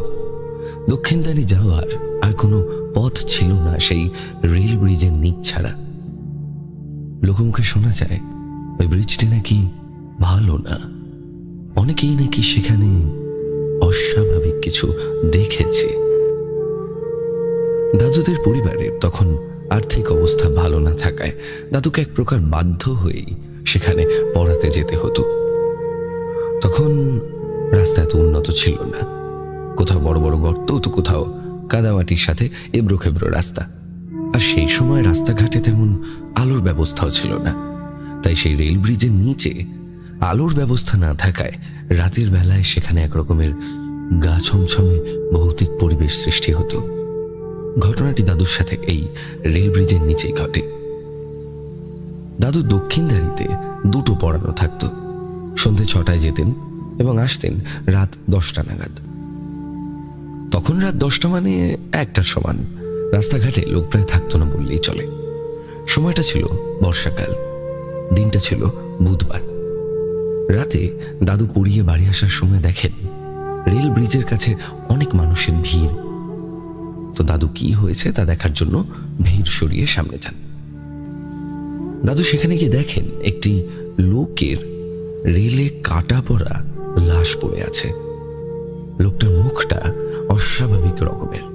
দক্ষিণদ্বারী যাওয়ার আর কোনো পথ ছিল না সেই রেল ব্রিজের নিচ ছাড়া। লোকমুখে শোনা যায় ওই ব্রিজটি নাকি ভালো না। অনেকেই নাকি সেখানে অস্বাভাবিক কিছু দেখেছে। দাদুদের পরিবারের তখন আর্থিক অবস্থা ভালো না থাকায় দাদুকে এক প্রকার বাধ্য হয়েই সেখানে পড়াতে যেতে হতো। তখন রাস্তা এত উন্নত ছিল না, কোথাও বড় বড় গর্ত তো কোথাও কাদামাটির সাথে এবড়ো খেবড়ো রাস্তা। আর সেই সময় রাস্তাঘাটে তেমন আলোর ব্যবস্থাও ছিল না। তাই সেই রেল ব্রিজের নিচে আলোর ব্যবস্থা না থাকায় রাতের বেলায় সেখানে একরকমের গা ছমছমে ভৌতিক পরিবেশ সৃষ্টি হতো। ঘটনাটি দাদুর সাথে এই রেল ব্রিজের নিচেই ঘটে। দাদু দক্ষিণ ধারিতে দুটো পড়ানো থাকতো। সন্ধে 6টায় যেতেন এবং আসতেন রাত 10টা নাগাদ। তখন রাত 10টা মানে 1টার সমান। রাস্তাঘাটে লোক প্রায় থাকতো না বললেই চলে। সময়টা ছিল বর্ষাকাল, দিনটা ছিল বুধবার। রাতে দাদু পড়িয়ে বাড়ি আসার সময় দেখেন রেল ব্রিজের কাছে অনেক মানুষের ভিড়। তো দাদু কি হয়েছে তা দেখার জন্য ভিড় সরিয়ে সামনে যান। দাদু সেখানে গিয়ে দেখেন একটি লোকের রেলে কাটা পড়া লাশ পড়ে আছে। লোকটার মুখটা অস্বাভাবিক রকমের।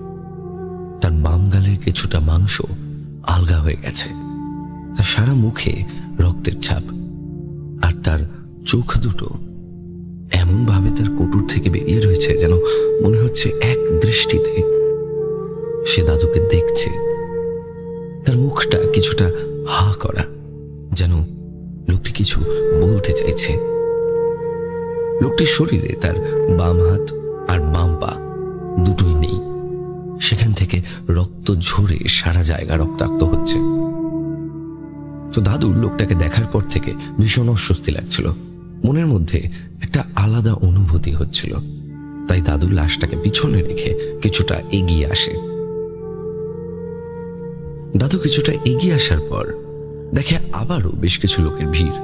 তার বাম গালের কিছুটা মাংস আলগা হয়ে গেছে। তার সারা মুখে রক্তের ছাপ, আর তার চোখ দুটো এমন ভাবে তার কটুর থেকে বেরিয়ে রয়েছে যেন মনে হচ্ছে এক দৃষ্টিতে সে দাদুকে দেখছে। তার মুখটা কিছুটা হা করা, যেন লোকটি কিছু বলতে চাইছে। লোকটির শরীরে তার বাম হাত আর বাম পা দুটোই নেই। সেখান থেকে রক্ত ঝরে সারা জায়গা রক্তাক্ত হচ্ছে। তো দাদুর লোকটাকে দেখার পর থেকে ভীষণ অস্বস্তি লাগছিল। মনের মধ্যে একটা আলাদা অনুভূতি হচ্ছিল। তাই দাদুর লাশটাকে পিছনে রেখে কিছুটা এগিয়ে আসে। দাদু কিছুটা এগিয়ে আসার পর দেখে আবারও বেশ কিছু লোকের ভিড়।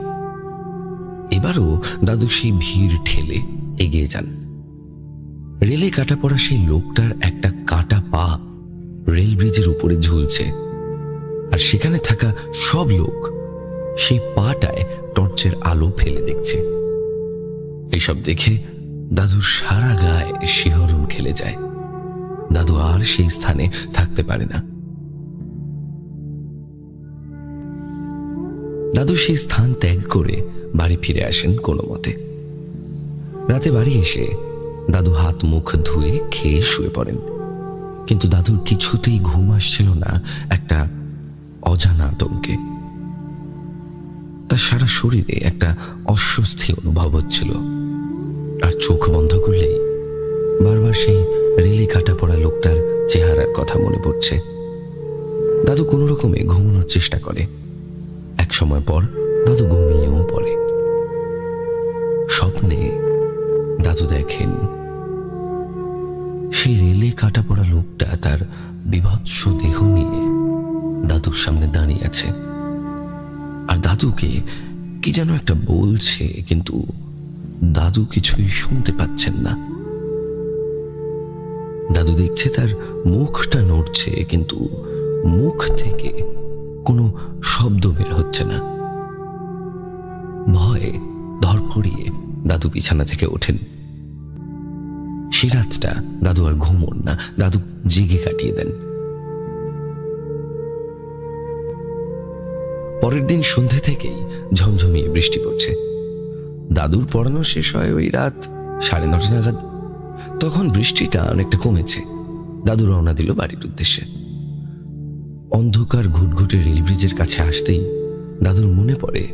এবারও দাদু সেই ভিড় ঠেলে এগিয়ে যান। রেলে কাটা পড়া সেই লোকটার একটা কাটা পা রেল ব্রিজের উপরে ঝুলছে, আর সেখানে থাকা সব লোক সেই পাটায় টর্চের আলো ফেলে দেখছে। এইসব দেখে দাদুর সারা গায়ে শিহরণ খেলে যায়। দাদু আর সেই স্থানে থাকতে পারে না। দাদু সেই স্থান ত্যাগ করে বাড়ি ফিরে আসেন কোনো মতে। রাতে বাড়ি এসে দাদু হাত মুখ ধুয়ে খেয়ে শুয়ে পড়েন। কিন্তু দাদুর কিছুতেই ঘুম আসছিল না একটা অজানা আতঙ্কে। তার সারা শরীরে একটা অস্বস্তি অনুভব হচ্ছিল, আর চোখ বন্ধ করলেই বারবার সেই রেলে কাটা পড়া লোকটার চেহারার কথা মনে পড়ছে। দাদু কোনো রকমে ঘুমানোর চেষ্টা করে। এক সময় পর দাদু ঘুমিয়েও পড়ে। স্বপ্নে দাদু দেখেন সেই রেলে কাটা পড়া লোকটা তার বিভৎস দেহ নিয়ে দাদুর সামনে দাঁড়িয়ে আছে, আর দাদুকে কি যেন একটা বলছে, কিন্তু দাদু কিছুই শুনতে পাচ্ছেন না। দাদু দেখছে তার মুখটা নড়ছে, কিন্তু মুখ থেকে কোনো শব্দ বের হচ্ছে না। ভয়ে ধরফড়িয়ে দাদু বিছানা থেকে ওঠেন। সে রাতটা দাদু আর ঘুমোন না, দাদু জেগে কাটিয়ে দেন। পরের দিন সন্ধে থেকেই ঝমঝমিয়ে বৃষ্টি পড়ছে। দাদুর পড়ানো শেষ হয় ওই রাত 9:30 নাগাদ। তখন বৃষ্টিটা অনেকটা কমেছে। দাদু রওনা দিল বাড়ির উদ্দেশ্যে। অন্ধকার ঘুটঘুটে রেল ব্রিজের কাছে আসতেই দাদুর মনে পড়ে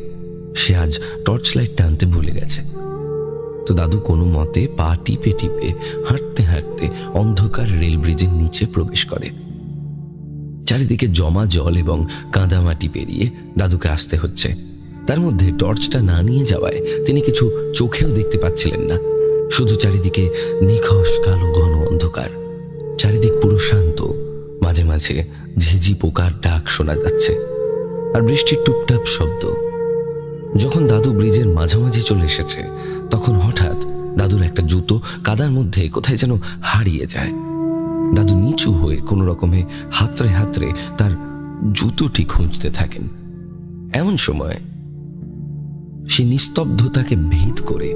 সে আজ টর্চ লাইট টানতে ভুলে গেছে। তো দাদু কোনো মতে পা টিপে টিপে হাঁটতে হাঁটতে অন্ধকার রেল ব্রিজের নিচে প্রবেশ করে। চারিদিকে জমা জল এবং কাদামাটি পেরিয়ে দাদুকে আসতে হচ্ছে। তার মধ্যে টর্চটা না নিয়ে যাওয়ায় তিনি কিছু চোখেও দেখতে পাচ্ছিলেন না। শুধু চারিদিকে নিখস কালো ঘন অন্ধকার। চারিদিক পুরো শান্ত, মাঝে মাঝে ঝিঝি পোকার ডাক শোনা যাচ্ছে আর বৃষ্টির টুপটাপ শব্দ। যখন দাদু ব্রিজের মাঝামাঝি চলে এসেছে, তখন হঠাৎ দাদুর একটা জুতো কাদার মধ্যে কোথায় যেন হারিয়ে যায়। দাদু নিচু হয়ে কোনো রকমে হাতড়ে হাতড়ে তার জুতোটি খুঁজতে থাকেন। এমন সময় সে নিস্তব্ধতাকে ভেদ করে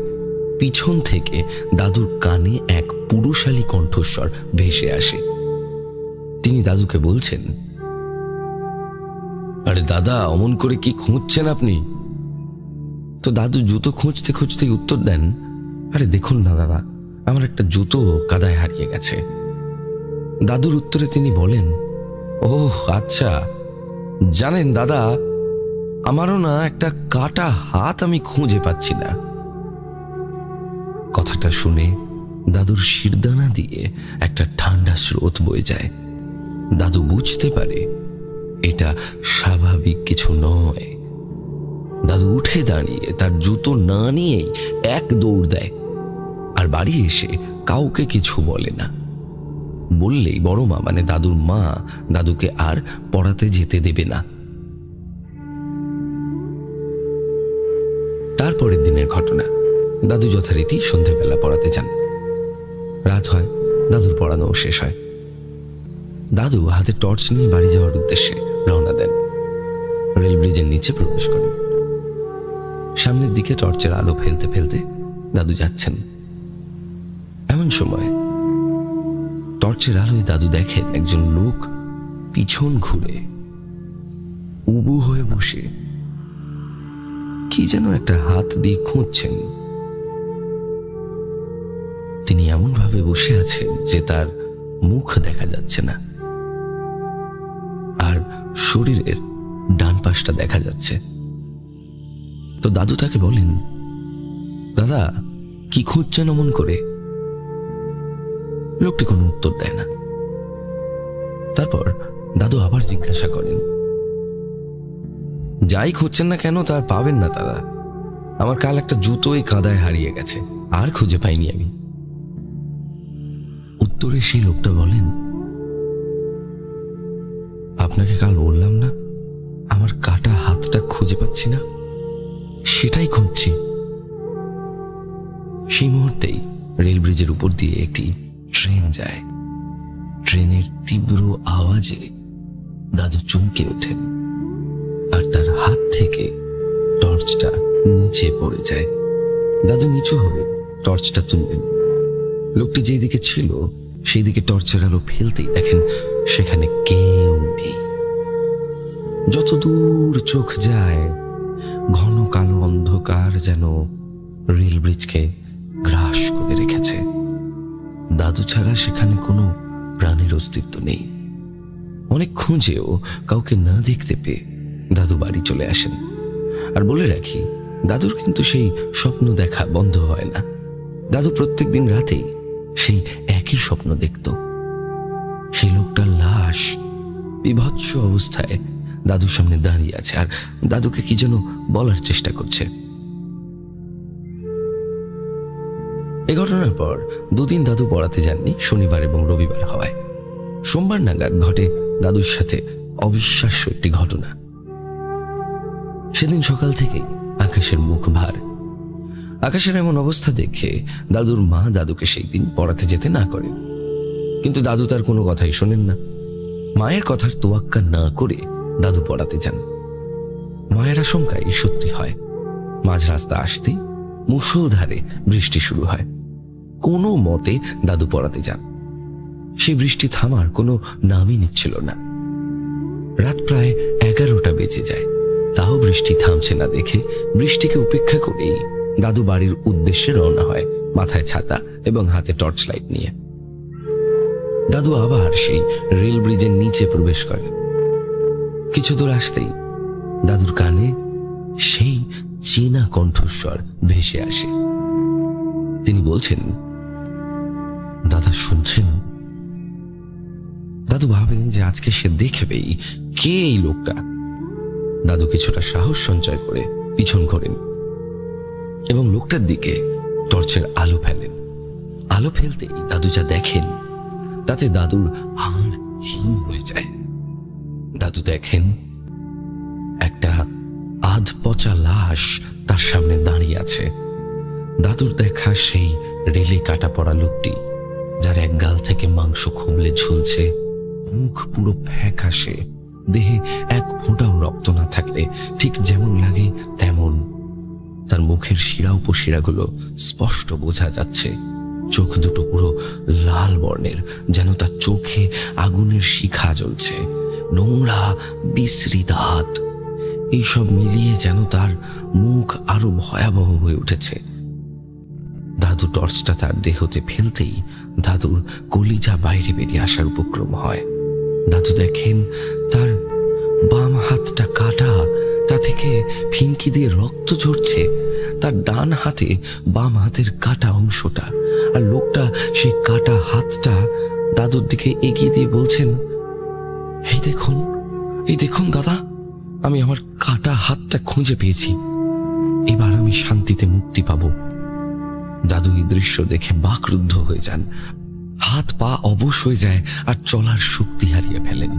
পিছন থেকে দাদুর কানে এক পুরুষালী কণ্ঠস্বর ভেসে আসে। তিনি দাদুকে বলছেন, আরে দাদা, অমন করে কি খুঁজছেন আপনি? তো দাদু জুতো খুঁজতে খুঁজতে উত্তর দেন, আরে দেখুন না দাদা, আমার একটা জুতো কাদায় হারিয়ে গেছে। দাদুর উত্তরে তিনি বলেন, ওহ আচ্ছা, জানেন দাদা, আমারও না একটা কাটা হাত আমি খুঁজে পাচ্ছি না। কথাটা শুনে দাদুর শিরদানা দিয়ে একটা ঠান্ডা স্রোত বয়ে যায়। দাদু বুঝতে পারে এটা স্বাভাবিক কিছু নয়। দাদু উঠে দাঁড়িয়ে তার জুতো না নিয়েই এক দৌড় দেয়, আর বাড়ি এসে কাউকে কিছু বলে না। বললেই বড় মা মানে দাদুর মা দাদুকে আর পড়াতে যেতে দেবে না। তারপরের দিনের ঘটনা, দাদু যথারীতি সন্ধ্যাবেলা পড়াতে যান। রাত হয়, দাদুর পড়ানো শেষ হয়। দাদু হাতে টর্চ নিয়ে বাড়ি যাওয়ার উদ্দেশ্যে রওনা দেন। রেল ব্রিজের নিচে প্রবেশ করেন। সামনের দিকে টর্চের আলো ফেলতে ফেলতে দাদু যাচ্ছেন। এমন সময় টর্চের আলোয় দাদু দেখেন একজন লোক পিছন ঘুরে উবু হয়ে বসে কি যেন একটা হাত দিয়ে খুঁজছেন। তিনি এমন ভাবে বসে আছেন যে তার মুখ দেখা যাচ্ছে না, আর শরীরের ডান পাশটা দেখা যাচ্ছে। তো দাদু তাকে বলেন, দাদা কি খুঁজছেন অমন করে? লোকটি কোনো উত্তর দেয় না। তারপর দাদু আবার জিজ্ঞাসা করেন, যাই খুঁজছেন না কেন তার পাবেন না দাদা। আমার কাল একটা জুতো এই কাদায় হারিয়ে গেছে, আর খুঁজে পাইনি আমি। উত্তরে সেই লোকটা বলেন, আপনাকে কাল বললাম না আমার কাটা হাতটা খুঁজে পাচ্ছি না, সেটাই খুঁজছি। সেই মুহূর্তেই রেল ব্রিজের উপর দিয়ে একটি ট্রেন যায়। ট্রেনের তীব্র আওয়াজে দাদু চমকে ওঠেন, আর তার হাত থেকে টর্চটা নিচে পড়ে যায়। দাদু নিচু হয়ে টর্চটা তুললেন। লোকটি যেদিকে ছিল সেই দিকে টর্চের আলো ফেলতেই দেখেন সেখানে কেউ নেই। যত দূর চোখ যায় ঘন কালো অন্ধকার যেন রেল ব্রিজকে গ্রাস করে রেখেছে। দাদু ছাড়া সেখানে কোনো প্রাণের অস্তিত্ব নেই। অনেক খুঁজেও কাউকে না দেখতে পেয়ে দাদু বাড়ি চলে আসেন। আর বলে রাখি, দাদুর কিন্তু সেই স্বপ্ন দেখা বন্ধ হয় না। দাদু প্রত্যেক দিন রাতেই সেই একই স্বপ্ন দেখত। সেই লোকটার লাশ বিভৎস অবস্থায় দাদুর সামনে দাঁড়িয়ে আছে, আর দাদুকে কি যেন বলার চেষ্টা করছে। এই ঘটনার পর দুদিন দাদু পড়াতে যাননি, শনিবার এবং রবিবার হওয়ায়। সোমবার নাগাদ ঘটে দাদুর সাথে অবিশ্বাস্য একটি ঘটনা। সেদিন সকাল থেকেই আকাশের মুখ ভার। আকাশের এমন অবস্থা দেখে দাদুর মা দাদুকে সেই দিন পড়াতে যেতে না করেন, কিন্তু দাদু তার কোনো কথাই শোনেন না। মায়ের কথার তোয়াক্কা না করে দাদু পড়াতে যান। মায়ের আশঙ্কায় সত্যি হয়। মাঝ রাস্তা আসতেই মুষলধারে বৃষ্টি শুরু হয়। কোনো মতে দাদু পড়াতে যান। সেই বৃষ্টি থামার কোনো নামই নিচ্ছিল না। রাত প্রায় 11টা বেজে যায়, তাও বৃষ্টি থামছে না দেখে বৃষ্টিকে উপেক্ষা করেই দাদু বাড়ির উদ্দেশ্যে রওনা হয়, মাথায় ছাতা এবং হাতে টর্চ লাইট নিয়ে। দাদু আবার সেই রেল ব্রিজের নিচে প্রবেশ করে। কিছু দূর আসতেই দাদুর কানে সেই চীনা কণ্ঠস্বর ভেসে আসে। তিনি বলছেন, দাদা শুনছেন? দাদু ভাবেন যে আজকে সে দেখবেই কে এই লোকটা। দাদু কিছুটা সাহস সঞ্চয় করে পিছন ঘোরেন এবং লোকটার দিকে টর্চের আলো ফেলেন। আলো ফেলতেই দাদু যা দেখেন তাতে দাদুর হাড় হিম হয়ে যায়। দাদু দেখেন একটা আধ পচা লাশ তার সামনে দাঁড়িয়ে আছে। দাদুর দেখা সেই রেলে কাটা পড়া লোকটি, যার এক গাল থেকে মাংস খুবলে ঝুলছে, মুখ পুরো ফ্যাকাশে, দেহে এক ফোঁটাও রক্ত না থাকলে ঠিক যেমন লাগে তেমন। তার মুখের শিরা উপশিরাগুলো স্পষ্ট বোঝা যাচ্ছে। চোখ দুটো পুরো লাল বর্ণের, যেন তার চোখে আগুনের শিখা জ্বলছে। নোংরা বিশ্রী দাঁত, এইসব মিলিয়ে যেন তার মুখ আরো ভয়াবহ হয়ে উঠেছে। দাদু টর্চটা তার দেহতে ফেলতেই দাদুর কলিজা বাইরে বেরিয়ে আসার উপক্রম হয়। দাদু দেখেন তার বাম হাতটা কাটা, তা থেকে ফিনকি দিয়ে রক্ত ঝরছে। তার ডান হাতে বাম হাতের কাটা অংশটা, আর লোকটা সেই কাটা হাতটা দাদুর দিকে এগিয়ে দিয়ে বলছেন, এই দেখুন দাদা, আমি আমার কাটা হাতটা খুঁজে পেয়েছি, এবার আমি শান্তিতে মুক্তি পাব। দাদু এই দৃশ্য দেখে বাকরুদ্ধ হয়ে যান, হাত পা অবশ হয়ে যায় আর চলার শক্তি হারিয়ে ফেলেন।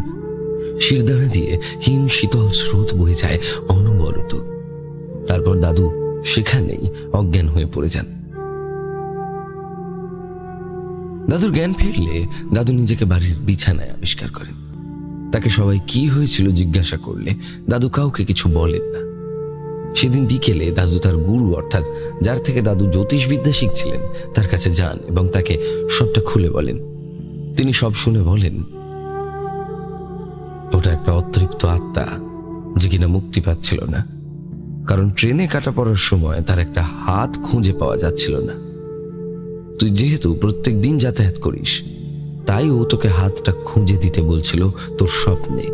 শিরদাঁড়া দিয়ে হিম শীতল স্রোত বয়ে যায় অনবরত। তারপর দাদু সেখানেই অজ্ঞান হয়ে পড়ে যান। দাদুর জ্ঞান ফিরলে দাদু নিজেকে বাড়ির বিছানায় আবিষ্কার করেন। তাকে সবাই কি হয়েছিল জিজ্ঞাসা করলে দাদু কাউকে কিছু বলেন না। সেদিন বিকেলে দাদু তার গুরু, অর্থাৎ যার থেকে দাদু জ্যোতিষবিদ্যা শিখছিলেন, তার কাছে যান এবং তাকে সবটা খুলে বলেন। তিনি সব শুনে বলেন, ওটা একটা অতৃপ্ত আত্মা যে কিনা মুক্তি পাচ্ছিল না, কারণ ট্রেনে কাটা পড়ার সময় তার একটা হাত খুঁজে পাওয়া যাচ্ছিল না। তুই যেহেতু প্রত্যেক দিন যাতায়াত করিস, তাই ও তোকে হাতটা খুঁজে দিতে বলছিল তোর স্বপ্নে,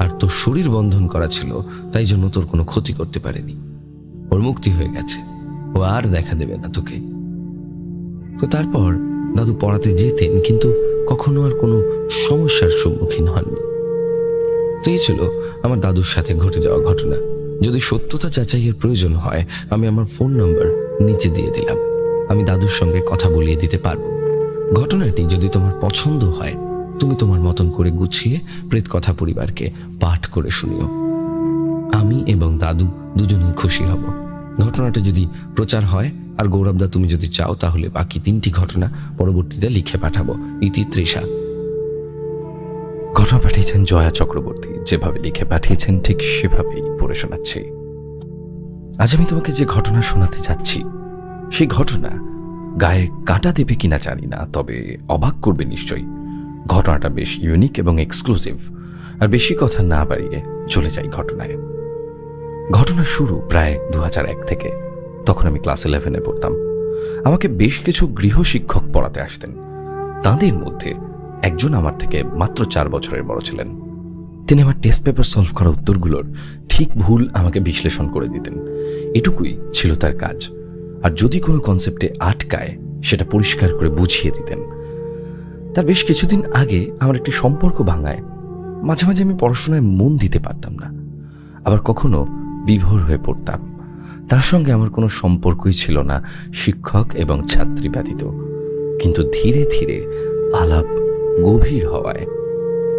আর তোর শরীর বন্ধন করা ছিল, তাই জন্য তোর কোনো ক্ষতি করতে পারেনি। ওর মুক্তি হয়ে গেছে, ও আর দেখা দেবে না তোকে। তো তারপর দাদু পড়াতে যেতেন, কিন্তু কখনো আর কোনো সমস্যার সম্মুখীন হননি। তো এই ছিল আমার দাদুর সাথে ঘটে যাওয়া ঘটনা। যদি সত্যতা যাচাইয়ের প্রয়োজন হয়, আমি আমার ফোন নাম্বার নিচে দিয়ে দিলাম, আমি দাদুর সঙ্গে কথা বলিয়ে দিতে পারবো। ঘটনাটি যদি তোমার পছন্দ হয়, তুমি তোমার মতন করে গুছিয়ে প্রেত কথা পরিবারকে পাঠ করে শুনিও। আমি এবং দাদু দুজনেই খুশি হব। ঘটনাটা যদি প্রচার হয়, আর গৌরবদা তুমি যদি চাও, তাহলে বাকি 3টি ঘটনা পরবর্তীতে লিখে পাঠাবো। ইতি তৃষা। ঘটনা পাঠিয়েছেন জয়া চক্রবর্তী। যেভাবে লিখে পাঠিয়েছেন ঠিক সেভাবেই পড়ে শোনাচ্ছি। আজ আমি তোমাকে যে ঘটনা শোনাতে যাচ্ছি, সেই ঘটনা গায়ে কাটা দেবে কিনা জানি না, তবে অবাক করবে নিশ্চয়ই। ঘটনাটা বেশ ইউনিক এবং এক্সক্লুসিভ। আর বেশি কথা না বাড়িয়ে চলে যাই ঘটনায়। ঘটনা শুরু প্রায় 2001 থেকে। তখন আমি ক্লাস 11-এ পড়তাম। আমাকে বেশ কিছু গৃহশিক্ষক পড়াতে আসতেন। তাঁদের মধ্যে একজন আমার থেকে মাত্র 4 বছরের বড় ছিলেন। তিনি আমার টেস্ট পেপার সলভ করা উত্তরগুলোর ঠিক ভুল আমাকে বিশ্লেষণ করে দিতেন। এটুকুই ছিল তার কাজ। আর যদি কোনো কনসেপ্টে আটকায়, সেটা পরিষ্কার করে বুঝিয়ে দিতেন। তার বেশ কিছুদিন আগে আমার একটি সম্পর্ক ভাঙায়। মাঝে মাঝে আমি পড়াশোনায় মন দিতে পারতাম না, আবার কখনো বিভোর হয়ে পড়তাম। তার সঙ্গে আমার কোনো সম্পর্কই ছিল না, শিক্ষক এবং ছাত্রী ব্যতীত। কিন্তু ধীরে ধীরে আলাপ গভীর হওয়ায়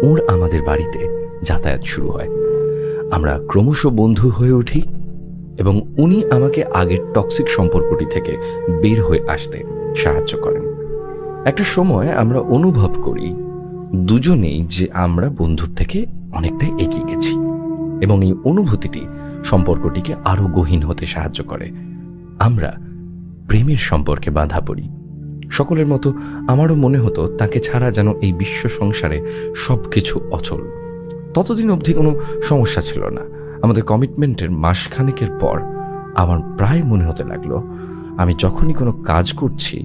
ওর আমাদের বাড়িতে যাতায়াত শুরু হয়। আমরা ক্রমশ বন্ধু হয়ে উঠি এবং উনি আমাকে আগের টক্সিক সম্পর্কটি থেকে বের হয়ে আসতে সাহায্য করেন। একটা সময় আমরা অনুভব করি দুজনেই যে আমরা বন্ধুর থেকে অনেকটাই এগিয়ে গেছি, এবং এই অনুভূতিটি সম্পর্কটিকে আরো গহীন হতে সাহায্য করে। আমরা প্রেমের সম্পর্কে বাঁধা পড়ি। সকলের মতো আমারও মনে হতো তাকে ছাড়া যেন এই বিশ্ব সংসারে সবকিছু অচল। ততদিন অবধি কোনো সমস্যা ছিল না। আমাদের কমিটমেন্টের মাসখানেকের পর আমার প্রায় মনে হতে লাগলো আমি যখনই কোনো কাজ করছি,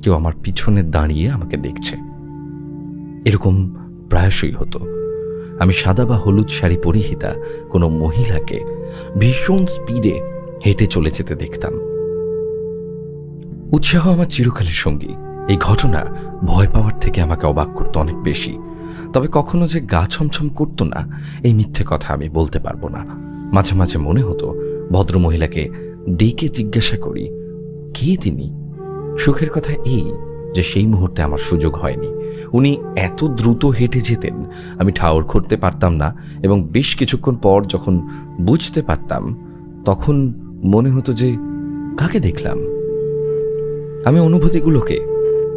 কেউ আমার পিছনে দাঁড়িয়ে আমাকে দেখছে। এরকম প্রায়শই হতো। আমি সাদা বা হলুদ শাড়ি পরিহিতা কোনো মহিলাকে ভীষণ স্পিডে হেঁটে চলে যেতে দেখতাম। উৎসাহ আমার চিরকালের সঙ্গী। এই ঘটনা ভয় পাওয়ার থেকে আমাকে অবাক করতো অনেক বেশি। তবে কখনো যে গা ছমছম করতো না, এই মিথ্যে কথা আমি বলতে পারবো না। মাঝে মাঝে মনে হতো ভদ্রমহিলাকে ডেকে জিজ্ঞাসা করি কে তিনি। সুখের কথা এই যে সেই মুহূর্তে আমার সুযোগ হয়নি। উনি এত দ্রুত হেঁটে যেতেন, আমি ঠাউর করতে পারতাম না, এবং বেশ কিছুক্ষণ পর যখন বুঝতে পারতাম, তখন মনে হতো যে কাকে দেখলাম। আমি অনুভূতিগুলোকে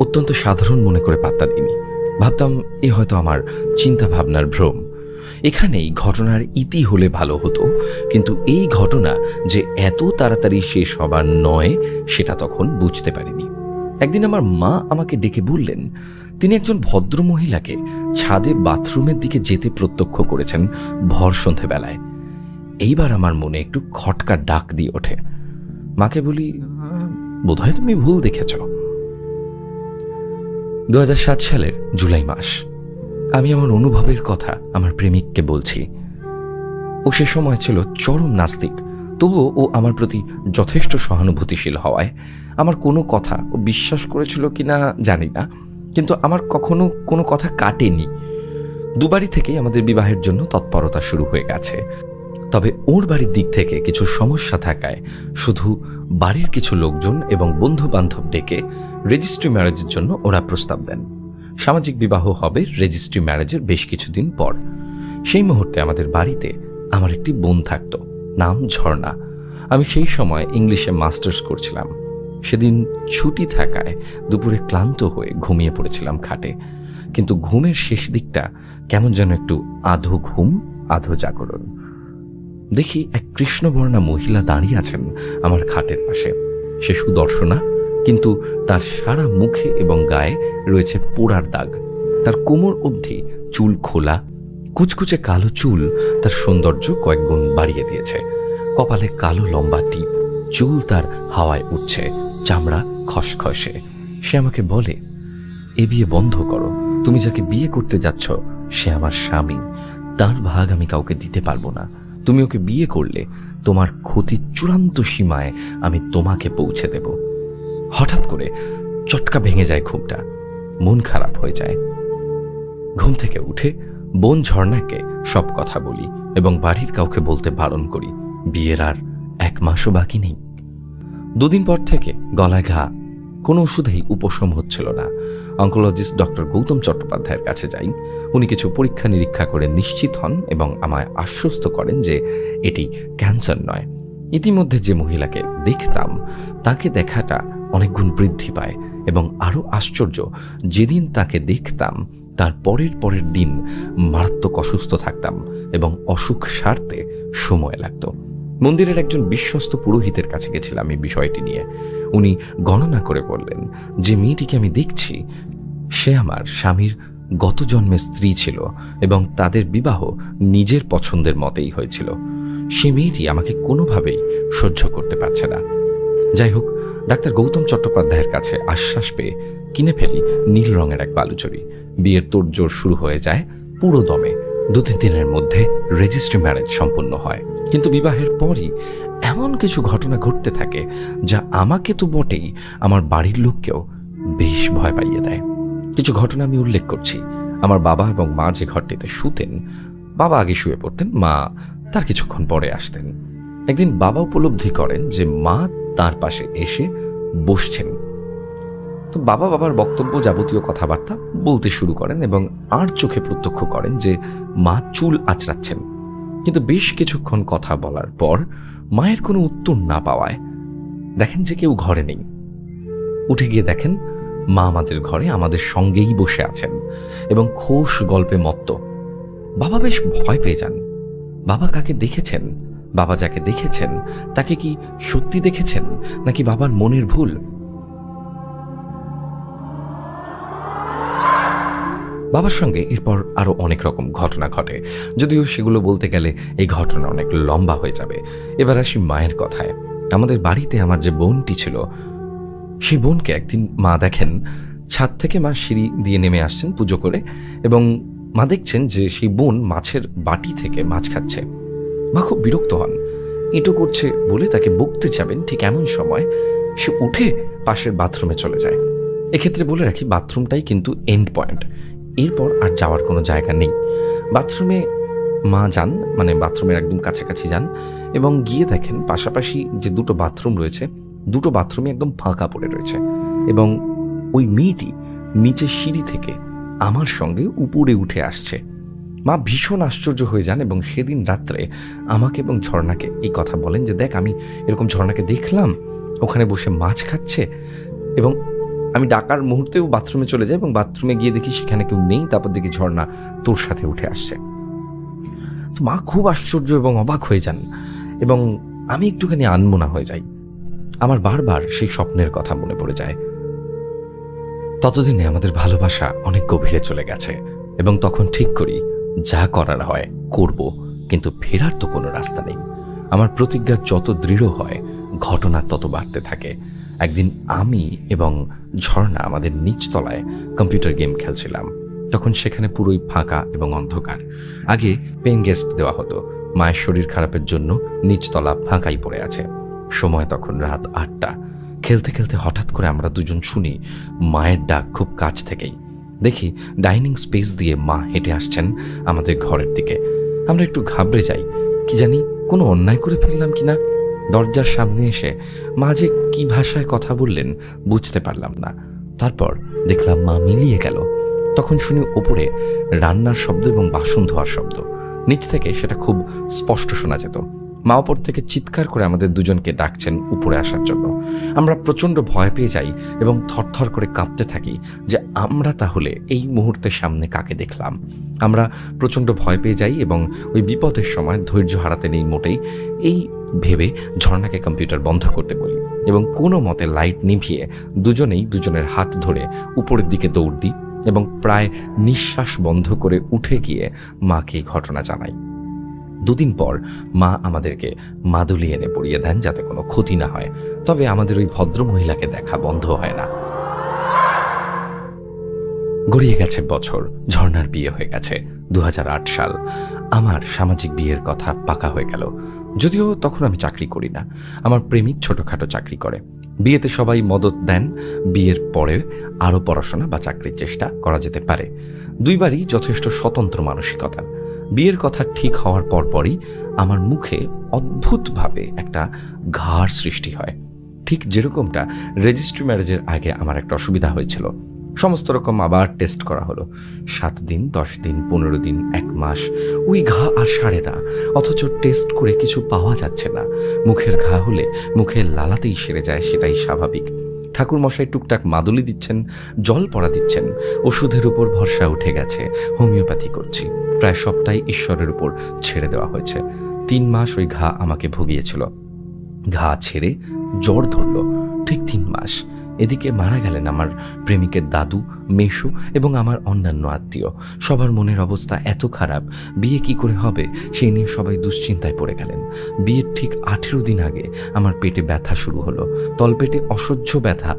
অত্যন্ত সাধারণ মনে করে পাত্তা দিইনি। ভাবতাম এ হয়তো আমার চিন্তা ভাবনার ভ্রম। এখানেই ঘটনার ইতি হলে ভালো হতো, কিন্তু এই ঘটনা যে এত তাড়াতাড়ি শেষ হবার নয়, সেটা তখন বুঝতে পারিনি। একদিন আমার মা আমাকে ডেকে বললেন তিনি একজন ভদ্র মহিলাকে ছাদে বাথরুমের দিকে যেতে প্রত্যক্ষ করেছেন ভর সন্ধেবেলায়। এইবার আমার মনে একটু খটকা ডাক দিয়ে ওঠে। মাকে বলি, বোধহয় তুমি ভুল দেখেছ। 2007 সালের জুলাই মাস। আমি আমার অনুভবের কথা আমার প্রেমিককে বলছি। ও সে সময় ছিল চরম নাস্তিক, তবুও ও আমার প্রতি যথেষ্ট সহানুভূতিশীল হওয়ায় আমার কোনো কথা ও বিশ্বাস করেছিল কিনা জানি না, কিন্তু আমার কখনো কোনো কথা কাটেনি। দুবারই থেকেই আমাদের বিবাহের জন্য তৎপরতা শুরু হয়ে গেছে। তবে ওর বাড়ির দিক থেকে কিছু সমস্যা থাকায় শুধু বাড়ির কিছু লোকজন এবং বন্ধু বান্ধব ডেকে রেজিস্ট্রি ম্যারেজের জন্য ওরা প্রস্তাব দেন। সামাজিক বিবাহ হবে রেজিস্ট্রি ম্যারেজের বেশ কিছুদিন পর। সেই মুহূর্তে আমাদের বাড়িতে আমার একটি বোন থাকতো, নাম ঝর্ণা। আমি সেই সময় ইংলিশে মাস্টার্স করছিলাম। সেদিন ছুটি থাকায় দুপুরে ক্লান্ত হয়ে ঘুমিয়ে পড়েছিলাম খাটে, কিন্তু ঘুমের শেষ দিকটা কেমন যেন একটু আধো ঘুম আধো জাগরণ। দেখি এক কৃষ্ণবর্ণা মহিলা দাঁড়িয়ে আছেন আমার খাটের পাশে। সে সুদর্শনা, কিন্তু তার সারা মুখে এবং গায়ে রয়েছে পোড়ার দাগ। তার কোমর অবধি চুল খোলা, কুচকুচে কালো চুল তার সৌন্দর্য কয়েক গুণ বাড়িয়ে দিয়েছে। কপালে কালো লম্বা টিপ, চুল তার হাওয়ায় উঠছে, চামড়া খসখসে। সে আমাকে বলে, এ বিয়ে বন্ধ করো, তুমি যাকে বিয়ে করতে যাচ্ছ সে আমার স্বামী, তার ভাগ আমি কাউকে দিতে পারবো না। তুমি ওকে বিয়ে করলে তোমার ক্ষতির চূড়ান্ত সীমায় আমি তোমাকে পৌঁছে দেব। হঠাৎ করে চটকা ভেঙে যায় ঘুমটা, মন খারাপ হয়ে যায়। ঘুম থেকে উঠে বোন ঝর্ণাকে সব কথা বলি এবং বাড়ির কাউকে বলতে বারণ করি। বিয়ের আর 1 মাসও বাকি নেই। 2 দিন পর থেকে গলায় ঘা, কোনো ওষুধেই উপশম হচ্ছিল না। অঙ্কোলজিস্ট ডক্টর গৌতম চট্টোপাধ্যায়ের কাছে যাই। উনি কিছু পরীক্ষা নিরীক্ষা করে নিশ্চিত হন এবং আমায় আশ্বস্ত করেন যে এটি ক্যান্সার নয়। ইতিমধ্যে যে মহিলাকে দেখতাম তাকে দেখাটা অনেক গুণ বৃদ্ধি পায় এবং আরও আশ্চর্য, যেদিন তাকে দেখতাম তার পরের দিন মারাত্মক অসুস্থ থাকতাম এবং অসুখ সারতে সময় লাগত। মন্দিরের একজন বিশ্বস্ত পুরোহিতের কাছে গেছিলাম এই বিষয়টি নিয়ে। উনি গণনা করে বললেন যে মেয়েটিকে আমি দেখছি সে আমার স্বামীর গত জন্মের স্ত্রী ছিল এবং তাদের বিবাহ নিজের পছন্দের মতেই হয়েছিল। সে মেয়েটি আমাকে কোনোভাবেই সহ্য করতে পারছে না। যাই হোক, ডাক্তার গৌতম চট্টোপাধ্যায়ের কাছে আশ্বাস পেয়ে কিনে ফেলি নীল রঙের এক বালুচরি। বিয়ের তোড়জোড় শুরু হয়ে যায় পুরো দমে। 2-3 দিনের মধ্যে রেজিস্ট্রি ম্যারেজ সম্পন্ন হয়। কিন্তু বিবাহের পরই এমন কিছু ঘটনা ঘটতে থাকে যা আমাকে তো বটেই, আমার বাড়ির লোককেও বেশ ভয় পাইয়ে দেয়। কিছু ঘটনা আমি উল্লেখ করছি। আমার বাবা এবং মা যে ঘরটিতে শুতেন, বাবা আগে শুয়ে পড়তেন, মা তার কিছুক্ষণ পরে আসতেন। একদিন বাবা উপলব্ধি করেন যে মা তার পাশে এসে বসছেন। তো বাবার বক্তব্য যাবতীয় কথাবার্তা বলতে শুরু করেন এবং আর চোখে প্রত্যক্ষ করেন যে মা চুল আঁচড়াচ্ছেন। কিন্তু বেশ কিছুক্ষণ কথা বলার পর মায়ের কোনো উত্তর না পাওয়ায় দেখেন যে কেউ ঘরে নেই। উঠে গিয়ে দেখেন মা আমাদের ঘরে আমাদের সঙ্গেই বসে আছেন এবং খোশ গল্পে মত্ত। বাবা বেশ ভয় পেয়ে যান। বাবা কাকে দেখেছেন? বাবা যাকে দেখেছেন তাকে কি সত্যি দেখেছেন নাকি বাবার মনের ভুল? বাবার সঙ্গে এরপর আরো অনেক রকম ঘটনা ঘটে, যদিও সেগুলো বলতে গেলে এই ঘটনা অনেক লম্বা হয়ে যাবে। এবার আসি মায়ের কথায়। আমাদের বাড়িতে আমার যে বোনটি ছিল, সেই বোনকে একদিন মা দেখেন ছাদ থেকে মা সিঁড়ি দিয়ে নেমে আসছেন পুজো করে, এবং মা দেখছেন যে সেই বোন মাছের বাটি থেকে মাছ খাচ্ছে। মা খুব বিরক্ত হন, এঁটো করছে বলে তাকে বকতে যাবেন, ঠিক এমন সময় সে উঠে পাশের বাথরুমে চলে যায়। এক্ষেত্রে বলে রাখি, বাথরুমটাই কিন্তু এন্ড পয়েন্ট, এরপর আর যাওয়ার কোনো জায়গা নেই। বাথরুমে মা যান, মানে বাথরুমের একদম কাছাকাছি যান এবং গিয়ে দেখেন পাশাপাশি যে 2টো বাথরুম রয়েছে, 2টো বাথরুমে একদম ফাঁকা পড়ে রয়েছে এবং ওই মেয়েটি নিচে সিঁড়ি থেকে আমার সঙ্গে উপরে উঠে আসছে। মা ভীষণ আশ্চর্য হয়ে যান এবং সেদিন রাত্রে আমাকে এবং ঝর্ণাকে এই কথা বলেন যে দেখ, আমি এরকম ঝর্ণাকে দেখলাম ওখানে বসে মাছ খাচ্ছে। এবং আমি ডাকার মুহূর্তেও বাথরুমে চলে যাই এবং বাথরুমে গিয়ে দেখি সেখানে কেউ নেই। তারপর দেখি ঝর্ণা তোর সাথে উঠে আসছে। তো মা খুব আশ্চর্য এবং অবাক হয়ে যান এবং আমি একটুখানি আনমনা হয়ে যাই। আমার বারবার সেই স্বপ্নের কথা মনে পড়ে যায়। ততদিনে আমাদের ভালোবাসা অনেক গভীরে চলে গেছে এবং তখন ঠিক করি যা করার হয় করব, কিন্তু ফেরার তো কোনো রাস্তা নেই। আমার প্রতিজ্ঞা যত দৃঢ় হয় ঘটনা তত বাড়তে থাকে। একদিন আমি এবং ঝর্ণা আমাদের নিচতলায় কম্পিউটার গেম খেলছিলাম। তখন সেখানে পুরোই ফাঁকা এবং অন্ধকার। আগে পেইং গেস্ট দেওয়া হতো, মায়ের শরীর খারাপের জন্য নিচতলা ফাঁকাই পড়ে আছে। সময় তখন রাত 8টা। খেলতে খেলতে হঠাৎ করে আমরা দুজন শুনি মায়ের ডাক খুব কাছ থেকেই। দেখি ডাইনিং স্পেস দিয়ে মা হেঁটে আসছেন আমাদের ঘরের দিকে। আমরা একটু ঘাবড়ে যাই, কি জানি কোনো অন্যায় করে ফেললাম কিনা। দরজার সামনে এসে মা যে কি ভাষায় কথা বললেন বুঝতে পারলাম না। তারপর দেখলাম মা মিলিয়ে গেল। তখন শুনি ওপরে রান্নার শব্দ এবং বাসন ধোয়ার শব্দ। নিচ থেকে সেটা খুব স্পষ্ট শোনা যেত। মা ওপর থেকে চিৎকার করে আমাদের দুজনকে ডাকছেন উপরে আসার জন্য। আমরা প্রচণ্ড ভয় পেয়ে যাই এবং থরথর করে কাঁপতে থাকি যে আমরা তাহলে এই মুহূর্তে সামনে কাকে দেখলাম। আমরা প্রচণ্ড ভয় পেয়ে যাই এবং ওই বিপদের সময় ধৈর্য হারাতে নেই মোটেই। এই ভেবে ঝর্ণাকে কম্পিউটার বন্ধ করতে বলি এবং কোনো মতে লাইট নিভিয়ে দুজনেই দুজনের হাত ধরে উপরের দিকে দৌড় দিই এবং প্রায় নিঃশ্বাস বন্ধ করে উঠে গিয়ে মাকে ঘটনা জানাই। 2 দিন পর মা আমাদেরকে মাদুলি এনে পরিয়ে দেন যাতে কোনো ক্ষতি না হয়। তবে আমাদের ওই ভদ্র মহিলাকে দেখা বন্ধ হয় না। গড়িয়ে গেছে বছর, ঝর্ণার বিয়ে হয়ে গেছে। 2008 সাল। আমার সামাজিক বিয়ের কথা পাকা হয়ে গেল। যদিও তখন আমি চাকরি করি না, আমার প্রেমিক ছোটখাটো চাকরি করে। বিয়েতে সবাই মদত দেন। বিয়ের পরে আরও পড়াশোনা বা চাকরির চেষ্টা করা যেতে পারে। দুইবারই যথেষ্ট স্বতন্ত্র মানসিকতা। বিয়ের কথা ঠিক হওয়ার পরপরই আমার মুখে অদ্ভুতভাবে একটা ঘাড় সৃষ্টি হয়, ঠিক যেরকমটা রেজিস্ট্রি ম্যারেজের আগে আমার একটা অসুবিধা হয়েছিল। সমস্ত রকম আবার টেস্ট করা হলো। 7 দিন, 10 দিন, 15 দিন, 1 মাস ওই ঘা আর সারে না। অথচ টেস্ট করে কিছু পাওয়া যাচ্ছে না। মুখের ঘা হলে মুখে লালাতেই সেরে যায়, সেটাই স্বাভাবিক। ঠাকুরমশাই টুকটাক মাদুলি দিচ্ছেন, জল পড়া দিচ্ছেন। ওষুধের উপর ভরসা উঠে গেছে, হোমিওপ্যাথি করছি। প্রায় সবটাই ঈশ্বরের উপর ছেড়ে দেওয়া হয়েছে। 3 মাস ওই ঘা আমাকে ভুগিয়েছিল। ঘা ছেড়ে জ্বর ধরল, ঠিক 3 মাস। এদিকে মারা গেলেন আমার প্রেমিকের দাদু, মেশো এবং আমার অন্যান্য আত্মীয়। সবার মনের অবস্থা এত খারাপ, বিয়ে কি করে হবে সেই নিয়ে সবাই দুশ্চিন্তায় পড়ে গেলেন। বিয়ের ঠিক 18 দিন আগে আমার পেটে ব্যথা শুরু হলো, তলপেটে অসহ্য ব্যথা।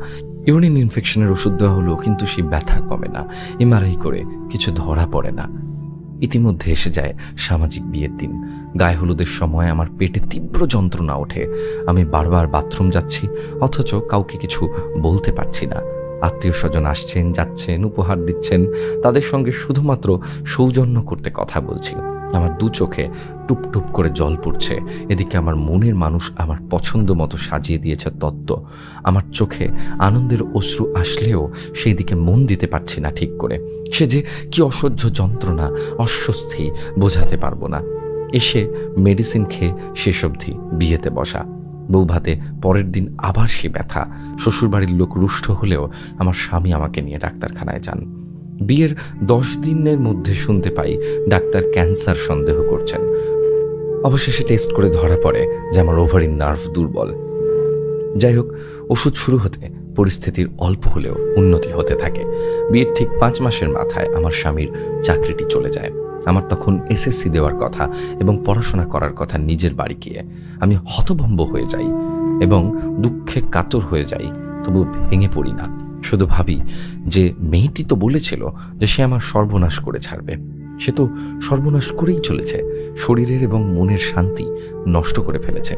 ইউরিন ইনফেকশনের ওষুধ দেওয়া হলো, কিন্তু সেই ব্যথা কমে না। এমআরআই করে কিছু ধরা পড়ে না। ইতিমধ্যে এসে যায় সামাজিক বিয়ের দিন। গায়ে হলুদের সময় আমার পেটে তীব্র যন্ত্রণা ওঠে। আমি বারবার বাথরুম যাচ্ছি, অথচ কাউকে কিছু বলতে পারছি না। আত্মীয় স্বজন আসছেন, যাচ্ছেন, উপহার দিচ্ছেন। তাদের সঙ্গে শুধুমাত্র সৌজন্য করতে কথা বলছি। আমার 2 চোখে টুপ টুপ করে জল পড়ছে। এদিকে আমার মনের মানুষ আমার পছন্দ মতো সাজিয়ে দিয়েছে তত্ত্ব। আমার চোখে আনন্দের অশ্রু আসলেও সেই দিকে মন দিতে পারছি না ঠিক করে। সে যে কি অসহ্য যন্ত্রণা, অস্বস্তি বোঝাতে পারবো না। এসে মেডিসিন খেয়ে শেষ অবধি বিয়েতে বসা। বৌভাতে পরের দিন আবার সে ব্যথা। শ্বশুরবাড়ির লোক রুষ্ট হলেও আমার স্বামী আমাকে নিয়ে ডাক্তারখানায় যান। বিয়ের 10 দিনের মধ্যে শুনতে পাই ডাক্তার ক্যান্সার সন্দেহ করছেন। অবশেষে টেস্ট করে ধরা পড়ে যে আমার ওভারিন নার্ভ দুর্বল। যাই হোক, ওষুধ শুরু হতে পরিস্থিতির অল্প হলেও উন্নতি হতে থাকে। বিয়ের ঠিক 5 মাসের মাথায় আমার স্বামীর চাকরিটি চলে যায়। আমার তখন এসএসসি দেওয়ার কথা এবং পড়াশোনা করার কথা নিজের বাড়ি গিয়ে। আমি হতভম্ব হয়ে যাই এবং দুঃখে কাতর হয়ে যাই, তবু ভেঙে পড়ি না। শুধু ভাবি যে মেয়েটি তো বলেছিল যে সে আমার সর্বনাশ করে ছাড়বে। সে তো সর্বনাশ করেই চলেছে, শরীরের এবং মনের শান্তি নষ্ট করে ফেলেছে।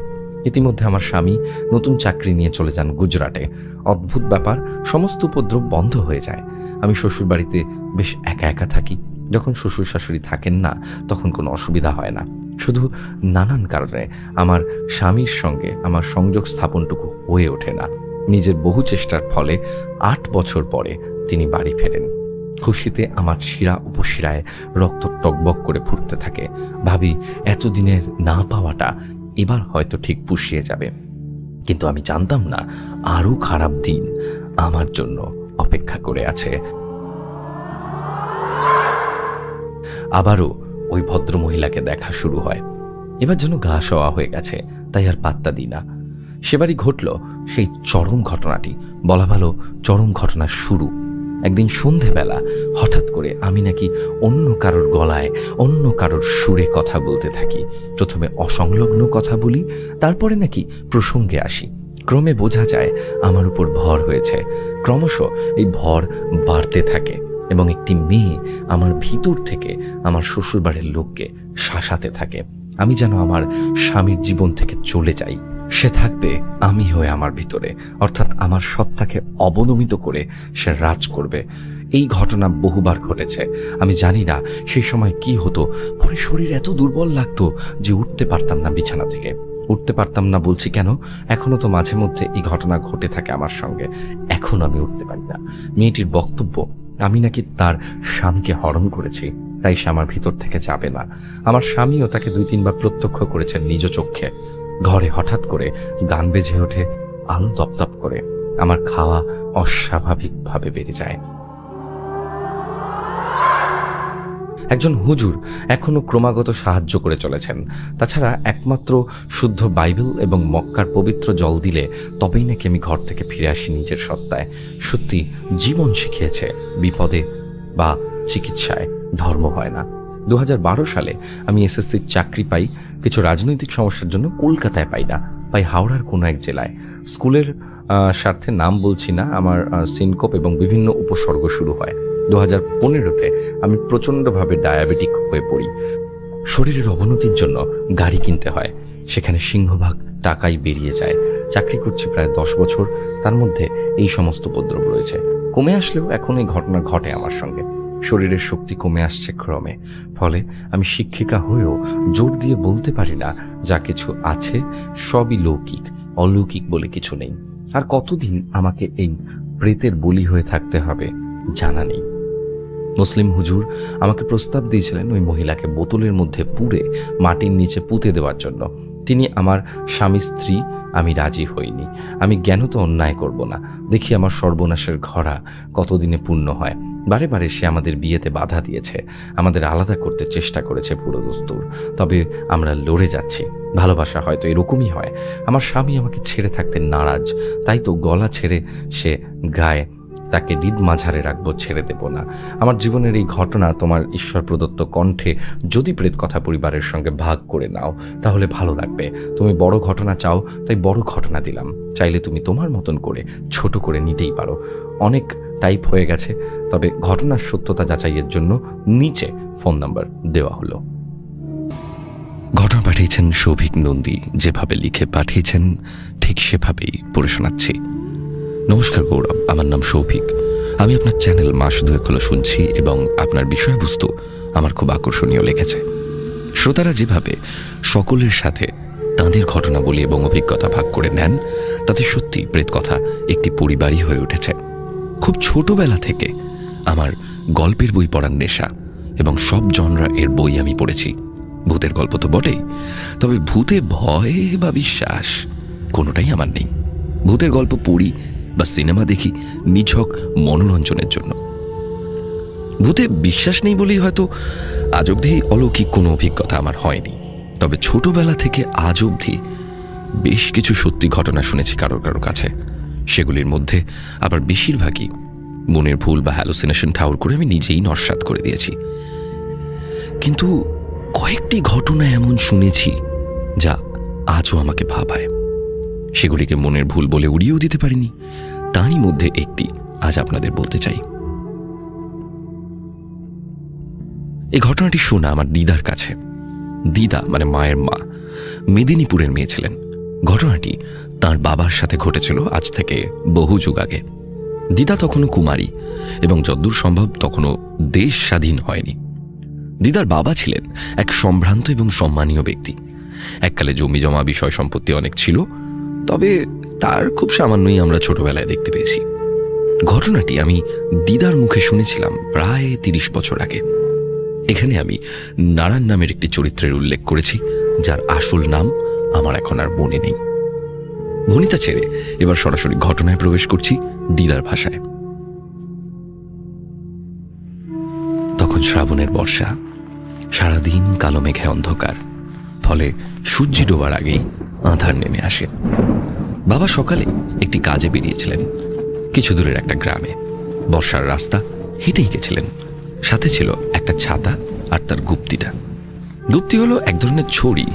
ইতিমধ্যে আমার স্বামী নতুন চাকরি নিয়ে চলে যান গুজরাটে। অদ্ভুত ব্যাপার, সমস্ত উপদ্রব বন্ধ হয়ে যায়। আমি শ্বশুরবাড়িতে বেশ একা একা থাকি। যখন শ্বশুর শাশুড়ি থাকেন না তখন কোনো অসুবিধা হয় না। শুধু নানান কারণে আমার স্বামীর সঙ্গে আমার সংযোগ স্থাপনটুকু হয়ে ওঠে না। নিজের বহু চেষ্টার ফলে 8 বছর পরে তিনি বাড়ি ফেরেন। খুশিতে আমার শিরা উপশিরায় রক্ত টকবক করে ফুটতে থাকে। ভাবি এতদিনের না পাওয়াটা এবার হয়তো ঠিক পুষিয়ে যাবে। কিন্তু আমি জানতাম না আরও খারাপ দিন আমার জন্য অপেক্ষা করে আছে। আবারও ওই ভদ্র মহিলাকে দেখা শুরু হয়। এবার যেন গা সওয়া হয়ে গেছে, তাই আর পাত্তা দিই না। সেবারই ঘটল সেই চরম ঘটনাটি, বলা ভালো চরম ঘটনার শুরু। একদিন সন্ধেবেলা হঠাৎ করে আমি নাকি অন্য কারোর গলায়, অন্য কারোর সুরে কথা বলতে থাকি। প্রথমে অসংলগ্ন কথা বলি, তারপরে নাকি প্রসঙ্গে আসি। ক্রমে বোঝা যায় আমার উপর ভর হয়েছে। ক্রমশ এই ভর বাড়তে থাকে এবং একটি মেয়ে আমার ভিতর থেকে আমার শ্বশুরবাড়ির লোককে শাসাতে থাকে। আমি যেন আমার স্বামীর জীবন থেকে চলে যাই, সে থাকবে আমি হয়ে আমার ভিতরে, অর্থাৎ আমার সত্তাকে অবনমিত করে সে রাজ করবে। এই ঘটনা বহুবার ঘটেছে। আমি জানি না সেই সময় কি হতো। পরে শরীর এত দুর্বল লাগতো যে উঠতে পারতাম না বিছানা থেকে। উঠতে পারতাম না বলছি কেন, এখনো তো মাঝে মধ্যে এই ঘটনা ঘটে থাকে আমার সঙ্গে। এখন আমি উঠতে পারি না। মেয়েটির বক্তব্য আমি নাকি তার স্বামীকে হরণ করেছি, তাই সে আমার ভিতর থেকে যাবে না। আমার স্বামীও তাকে 2-3 বার প্রত্যক্ষ করেছেন নিজ চক্ষে। ঘরে হঠাৎ করে গান বেজে ওঠে, আলো তপতপ করে। আমার খাওয়া অস্বাভাবিকভাবে বেড়ে যায়। একজন হুজুর এখনো ক্রমাগত সাহায্য করে চলেছেন। তাছাড়া একমাত্র শুদ্ধ বাইবেল এবং মক্কার পবিত্র জল দিলে তবেই নাকি আমি ঘর থেকে ফিরে আসি নিজের সত্তায়। সত্যি জীবন শিখিয়েছে, বিপদে বা চিকিৎসায় ধর্ম হয় না। 2012 সালে আমি এসএসসির চাকরি পাই। কিছু রাজনৈতিক সমস্যার জন্য কলকাতায় পাই না, পাই হাওড়ার কোনো এক জেলায়। স্কুলের স্বার্থে নাম বলছি না। আমার সিনকোপ এবং বিভিন্ন উপসর্গ শুরু হয়। 2015-তে আমি প্রচণ্ডভাবে ডায়াবেটিক হয়ে পড়ি। শরীরের অবনতির জন্য গাড়ি কিনতে হয়। সেখানে সিংহভাগ টাকাই বেরিয়ে যায়। চাকরি করছি প্রায় 10 বছর, তার মধ্যে এই সমস্ত উপদ্রব রয়েছে। কমে আসলেও এখন এই ঘটনা ঘটে আমার সঙ্গে। শরীরের শক্তি কমে আসছে ক্রমে। ফলে আমি শিক্ষিকা হয়েও জোর দিয়ে বলতে পারি না যা কিছু আছে সবই লৌকিক, অলৌকিক বলে কিছু নেই। আর কতদিন আমাকে এই প্রেতের বলি হয়ে থাকতে হবে জানা নেই। মুসলিম হুজুর আমাকে প্রস্তাব দিয়েছিলেন ওই মহিলাকে বোতলের মধ্যে পুড়ে মাটির নিচে পুঁতে দেওয়ার জন্য। তিনি আমার স্বামী স্ত্রী, আমি রাজি হইনি। আমি জ্ঞানত অন্যায় করব না, দেখি আমার সর্বনাশের ঘোড়া কতদিনে পূর্ণ হয়। বারে বারে সে আমাদের বিয়েতে বাধা দিয়েছে, আমাদের আলাদা করতে চেষ্টা করেছে পুরো দস্তুর। তবে আমরা লড়ে যাচ্ছি। ভালোবাসা হয়তো এরকমই হয়। আমার স্বামী আমাকে ছেড়ে থাকতে নারাজ, তাই তো গলা ছেড়ে সে গায়ে তাকে হৃদ মাঝারে রাখবো, ছেড়ে দেব না। আমার জীবনের এই ঘটনা তোমার ঈশ্বর প্রদত্ত কণ্ঠে যদি প্রেত কথা পরিবারের সঙ্গে ভাগ করে নাও তাহলে ভালো লাগবে। তুমি বড় ঘটনা চাও, তাই বড় ঘটনা দিলাম। চাইলে তুমি তোমার মতন করে ছোট করে নিতেই পারো। অনেক টাইপ হয়ে গেছে, তবে ঘটনার সত্যতা যাচাইয়ের জন্য নিচে ফোন নাম্বার দেওয়া হলো। ঘটনা পাঠিয়েছেন সৌভিক নন্দী। যেভাবে লিখে পাঠিয়েছেন ঠিক সেভাবেই পড়ে শোনাচ্ছি। নমস্কার গৌরব, আমার নাম সৌভিক। আমি আপনার চ্যানেল মাস 2 হলো শুনছি এবং আপনার বিষয়বস্তু আমার খুব আকর্ষণীয় লেগেছে। শ্রোতারা যেভাবে সকলের সাথে তাঁদের ঘটনাবলী এবং অভিজ্ঞতা ভাগ করে নেন, তাতে সত্যি প্রেত কথা একটি পরিবারই হয়ে উঠেছে। খুব ছোটবেলা থেকে আমার গল্পের বই পড়ার নেশা এবং সব জনরা এর বই আমি পড়েছি। ভূতের গল্প তো বটেই, তবে ভূতে ভয় বা বিশ্বাস কোনোটাই আমার নেই। ভূতের গল্প পড়ি বা সিনেমা দেখি নিছক মনোরঞ্জনের জন্য। ভূতে বিশ্বাস নেই বলেই হয়তো আজ অবধি অলৌকিক কোনো অভিজ্ঞতা আমার হয়নি। তবে ছোটবেলা থেকে আজ অবধি বেশ কিছু সত্যি ঘটনা শুনেছি কারোর কারোর কাছে। সেগুলির মধ্যে আবার বেশিরভাগই মনের ভুল বা হ্যালুসিনেশন ঠাউর করে আমি নিজেই নস্যাৎ করে দিয়েছি। কিন্তু কয়েকটি ঘটনা এমন শুনেছি যা আজও আমাকে ভাবায়। সেগুলিকে মনের ভুল বলে উড়িয়েও দিতে পারিনি। তারই মধ্যে একটি আজ আপনাদের বলতে চাই। এই ঘটনাটি শোনা আমার দিদার কাছে। দিদা মানে মায়ের মা মেদিনীপুরের মেয়ে ছিলেন। ঘটনাটি তার বাবার সাথে ঘটেছিল আজ থেকে বহু যুগ আগে। দিদা তখনও কুমারী এবং যদ্দূর সম্ভব তখনও দেশ স্বাধীন হয়নি। দিদার বাবা ছিলেন এক সম্ভ্রান্ত এবং সম্মানীয় ব্যক্তি। এককালে জমি জমা বিষয় সম্পত্তি অনেক ছিল, তবে তার খুব সামান্যই আমরা ছোটবেলায় দেখতে পেয়েছি। ঘটনাটি আমি দিদার মুখে শুনেছিলাম প্রায় 30 বছর আগে। এখানে আমি নারায়ণ নামের একটি চরিত্রের উল্লেখ করেছি, যার আসল নাম আমার এখন আর মনে নেই। ভনিতা ছেড়ে এবার সরাসরি ঘটনায় প্রবেশ করছি দিদার ভাষায়। তখন শ্রাবণের বর্ষা, সারাদিন কালো মেঘে অন্ধকার, ফলে সূর্য ডোবার আগেই আঁধার নেমে আসে। বাবা সকালে একটি কাজে বেরিয়েছিলেন কিছু দূরের একটা গ্রামে। বর্ষার রাস্তা হেঁটেই গেছিলেন। সাথে ছিল একটা ছাতা আর তার গুপ্তিটা। গুপ্তি হলো এক ধরনের ছড়ি,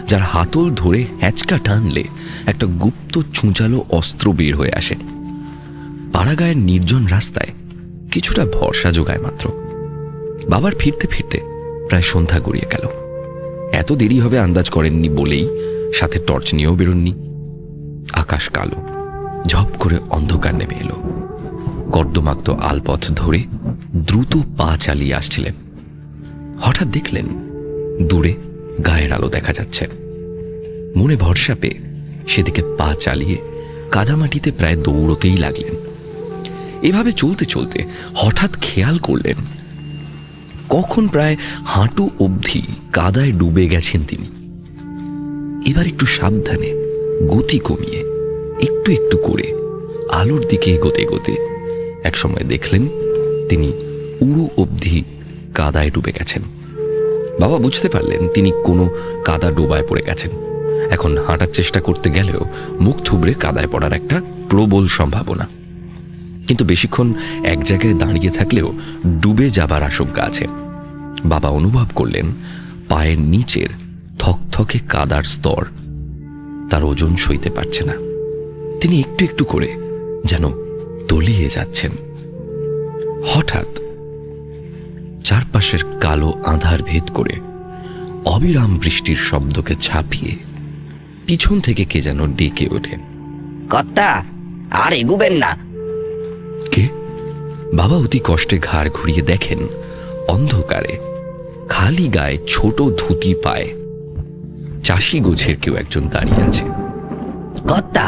যার হাতল ধরে হ্যাঁচকা টানলে একটা গুপ্ত ছুঁচালো অস্ত্র বের হয়ে আসে। পাড়াগায়ের নির্জন রাস্তায় কিছুটা ভরসা জোগায় মাত্র। বাবার ফিরতে ফিরতে প্রায় সন্ধ্যা গড়িয়ে গেল। এত দেরি হবে আন্দাজ করেননি বলেই সাথে টর্চ নিয়েও বেরোননি। আকাশ কালো, ঝপ করে অন্ধকার নেমে এলো। কর্দমাক্ত আলপথ ধরে দ্রুত পা চালিয়ে আসছিলেন। হঠাৎ দেখলেন দূরে গায়ের আলো দেখা যাচ্ছে। মনে ভরসা পেয়ে সেদিকে পা চালিয়ে কাদামাটিতে প্রায় দৌড়তেই লাগলেন। এভাবে চলতে চলতে হঠাৎ খেয়াল করলেন কখন প্রায় হাঁটু অবধি কাদায় ডুবে গেছেন তিনি। এবার একটু সাবধানে গতি কমিয়ে একটু একটু করে আলোর দিকে এগোতে এগোতে একসময় দেখলেন তিনি উড়ু অবধি কাদায় ডুবে গেছেন। বাবা বুঝতে পারলেন তিনি কোনো কাদা ডোবায় পড়ে গেছেন। এখন হাঁটার চেষ্টা করতে গেলেও মুখ থুবড়ে কাদায় পড়ার একটা প্রবল সম্ভাবনা। কিন্তু বেশিক্ষণ এক জায়গায় দাঁড়িয়ে থাকলেও ডুবে যাবার আশঙ্কা আছে। বাবা অনুভব করলেন পায়ের নিচের থকথকে কাদার স্তর তার ওজন সইতে পারছে না। তিনি একটু একটু করে যেন তলিয়ে যাচ্ছেন। হঠাৎ চারপাশের কালো আঁধার ভেদ করে অবিরাম বৃষ্টির শব্দকে ছাপিয়ে পিছন থেকে কে যেন ডেকে ওঠে, কর্তা, আর এগুবেন না। কে? বাবা অতি কষ্টে ঘাড় ঘুরিয়ে দেখেন অন্ধকারে খালি গায়ে ছোট ধুতি পায়ে চাষি গোছের কেউ একজন দাঁড়িয়ে আছে। কর্তা,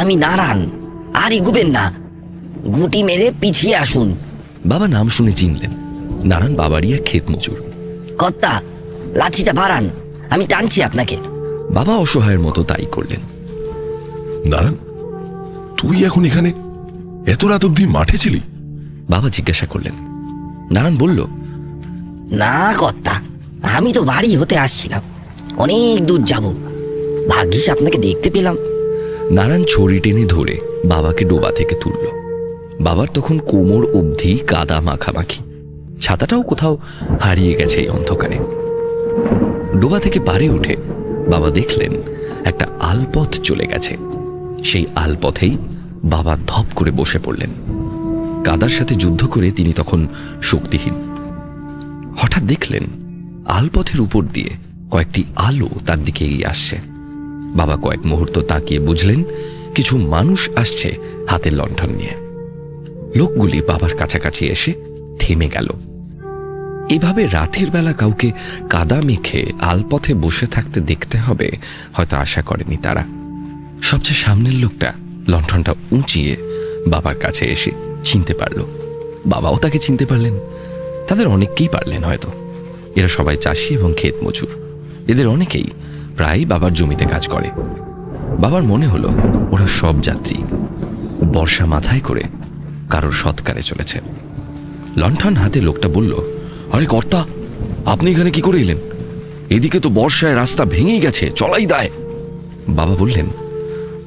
আমি নারায়ণ, আর এগুবেন না, গুটি মেরে পিছিয়ে আসুন। বাবা নাম শুনে চিনলেন নারায়ণ বাবারই এক ক্ষেত মজুর। কর্তা, লাঠিটা বাড়ান, আমি টানছি আপনাকে। বাবা অসহায়ের মতো তাই করলেন। নারায়ণ, তুই এখন এখানে? এত রাত অব্দি মাঠে ছিলি? বাবা জিজ্ঞাসা করলেন। নারায়ণ বলল, না কর্তা, আমি তো বাড়ি হতে আসছিলাম, অনেক দূর যাব, ভাগ্যিস আপনাকে দেখতে পেলাম। নারায়ণ ছড়ি টেনে ধরে বাবাকে ডোবা থেকে তুলল। বাবার তখন কোমর অবধি কাদা মাখামাখি, ছাতাটাও কোথাও হারিয়ে গেছে এই অন্ধকারে। ডোবা থেকে পারে উঠে বাবা দেখলেন একটা আলপথ চলে গেছে। সেই আলপথেই বাবা ধপ করে বসে পড়লেন। কাদার সাথে যুদ্ধ করে তিনি তখন শক্তিহীন। হঠাৎ দেখলেন আলপথের উপর দিয়ে কয়েকটি আলো তার দিকে এগিয়ে আসছে। বাবা কয়েক মুহূর্ত তাকিয়ে বুঝলেন কিছু মানুষ আসছে হাতে লণ্ঠন নিয়ে। লোকগুলি বাবার কাছাকাছি এসে থেমে গেল। এভাবে রাতের বেলা কাউকে কাদা মেখে আলপথে বসে থাকতে দেখতে হবে হয়তো আশা করেনি তারা। সবচেয়ে সামনের লোকটা লণ্ঠনটা উঁচিয়ে বাবার কাছে এসে চিনতে পারল। বাবাও তাকে চিনতে পারলেন। তাদের অনেককেই পারলেন হয়তো। এরা সবাই চাষি এবং ক্ষেত মজুর। এদের অনেকেই প্রায় বাবার জমিতে কাজ করে। বাবার মনে হলো ওরা সব যাত্রী, বর্ষা মাথায় করে কারোর সৎকারে চলেছে। লণ্ঠন হাতে লোকটা বলল, আরে কর্তা, আপনি এখানে কি করে এলেন? এদিকে তো বর্ষায় রাস্তা ভেঙেই গেছে, চলাই দায়। বাবা বললেন,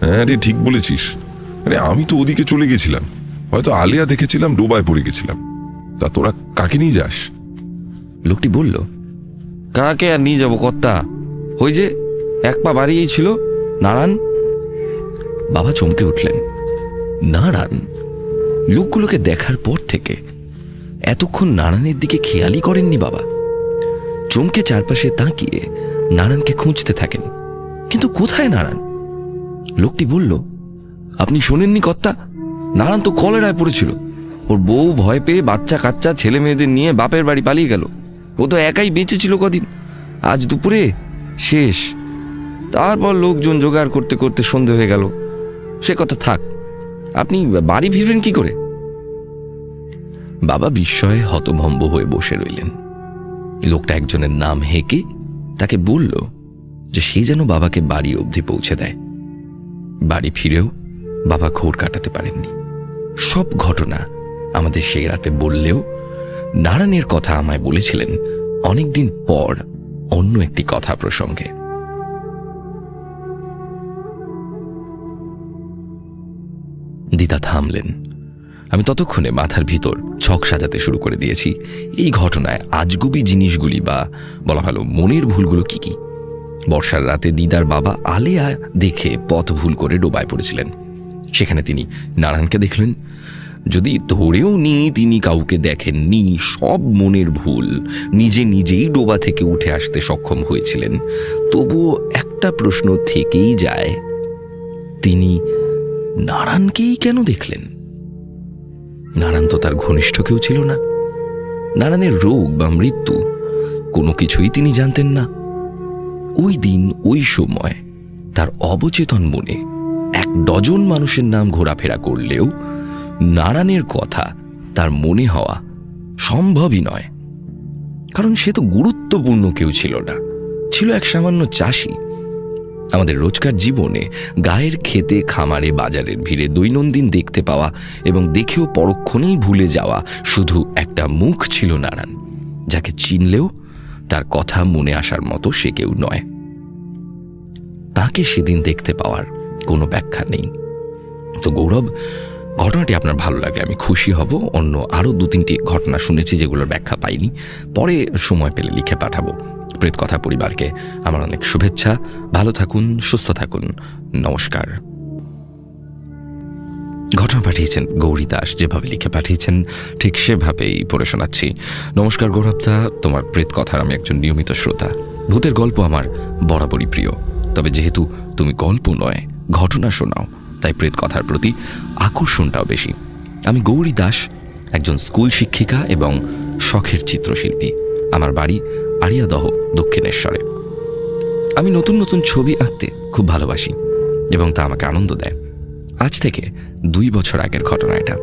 হ্যাঁ রে, ঠিক বলেছিস। আরে আমি তো ওদিকে চলে গেছিলাম, হয়তো আলিয়া দেখেছিলাম, ডোবায় পড়ে গেছিলাম। তা তোরা কাকে নিয়ে যাস? লোকটি বলল, কাকে আর নিয়ে যাবো কর্তা, ওই যে এক পা বাড়িয়েই ছিল নারায়ণ। বাবা চমকে উঠলেন। নারায়ণ? লোকগুলোকে দেখার পর থেকে এতক্ষণ নারায়ণের দিকে খেয়ালই করেননি বাবা। চমকে চারপাশে তাকিয়ে নারায়ণকে খুঁজতে থাকেন, কিন্তু কোথায় নারায়ণ? লোকটি বলল, আপনি শোনেননি কর্তা, নারায়ণ তো কলেরায় পড়েছিল। ওর বউ ভয় পেয়ে বাচ্চা কাচ্চা ছেলে মেয়েদের নিয়ে বাপের বাড়ি পালিয়ে গেল। ও তো একাই বেঁচে ছিল কদিন, আজ দুপুরে শেষ। তারপর লোকজন জোগাড় করতে করতে সন্ধে হয়ে গেল। সে কথা থাক, আপনি বাড়ি ফিরবেন কি করে? বাবা বিস্ময়ে হতভম্ব হয়ে বসে রইলেন। লোকটা একজনের নাম হেঁকে তাকে বলল যে সে যেন বাবাকে বাড়ি অবধি পৌঁছে দেয়। বাড়ি ফিরেও বাবা ঘোর কাটাতে পারেননি। সব ঘটনা আমাদের সেই রাতে বললেও নারায়ণের কথা আমায় বলেছিলেন অনেকদিন পর অন্য একটি কথা প্রসঙ্গে। দিদা থামলেন। আমি ততক্ষণে মাথার ভিতর ছক সাজাতে শুরু করে দিয়েছি এই ঘটনায় আজগুবি জিনিসগুলি বা বলা ভালো মনের ভুলগুলো কি কি। বর্ষার রাতে দিদার বাবা আলেয়া দেখে পথ ভুল করে ডোবায় পড়েছিলেন। সেখানে তিনি নারায়ণকে দেখলেন। যদি ধরেও নিই তিনি কাউকে দেখেননি, সব মনের ভুল, নিজে নিজেই ডোবা থেকে উঠে আসতে সক্ষম হয়েছিলেন, তবুও একটা প্রশ্ন থেকেই যায়, তিনি নারায়ণকেই কেন দেখলেন? নারায়ণ তো তার ঘনিষ্ঠ কেউ ছিল না। নারায়ণের রোগ বা মৃত্যু কোনো কিছুই তিনি জানতেন না। ওই দিন ওই সময় তার অবচেতন মনে 1 ডজন মানুষের নাম ঘোরাফেরা করলেও নারায়ণের কথা তার মনে হওয়া সম্ভবই নয়, কারণ সে তো গুরুত্বপূর্ণ কেউ ছিল না, ছিল এক সামান্য চাষি। আমাদের রোজকার জীবনে গায়ের খেতে, খামারে, বাজারের ভিড়ে দৈনন্দিন দেখতে পাওয়া এবং দেখেও পরক্ষণেই ভুলে যাওয়া শুধু একটা মুখ ছিল নারায়ণ, যাকে চিনলেও তার কথা মনে আসার মতো সে কেউ নয়। তাকে সেদিন দেখতে পাওয়ার কোনো ব্যাখ্যা নেই। তো গৌরব, ঘটনাটি আপনার ভালো লাগলে আমি খুশি হব। অন্য আরও 2-3টি ঘটনা শুনেছি যেগুলোর ব্যাখ্যা পাইনি, পরে সময় পেলে লিখে পাঠাবো। প্রেত কথা পরিবারকে আমার অনেক শুভেচ্ছা। ভালো থাকুন, সুস্থ থাকুন, নমস্কার। ঘটনা পাঠিয়েছেন গৌরী দাস, যেভাবে লিখে পাঠিয়েছেন ঠিক সেভাবেই পড়ে শোনাচ্ছি। নমস্কার গৌরবদা, তোমার প্রেত কথার আমি একজন নিয়মিত শ্রোতা। ভূতের গল্প আমার বরাবরই প্রিয়, তবে যেহেতু তুমি গল্প নয় ঘটনা শোনাও, তাই প্রেত কথার প্রতি আকর্ষণটাও বেশি। আমি গৌরী দাস, একজন স্কুল শিক্ষিকা এবং শখের চিত্রশিল্পী। আমার বাড়ি আড়িয়াদহ, দক্ষিণেশ্বরে। আমি নতুন নতুন ছবি আঁকতে খুব ভালোবাসি এবং তা আমাকে আনন্দ দেয়। আজ থেকে 2 বছর আগের ঘটনা এটা।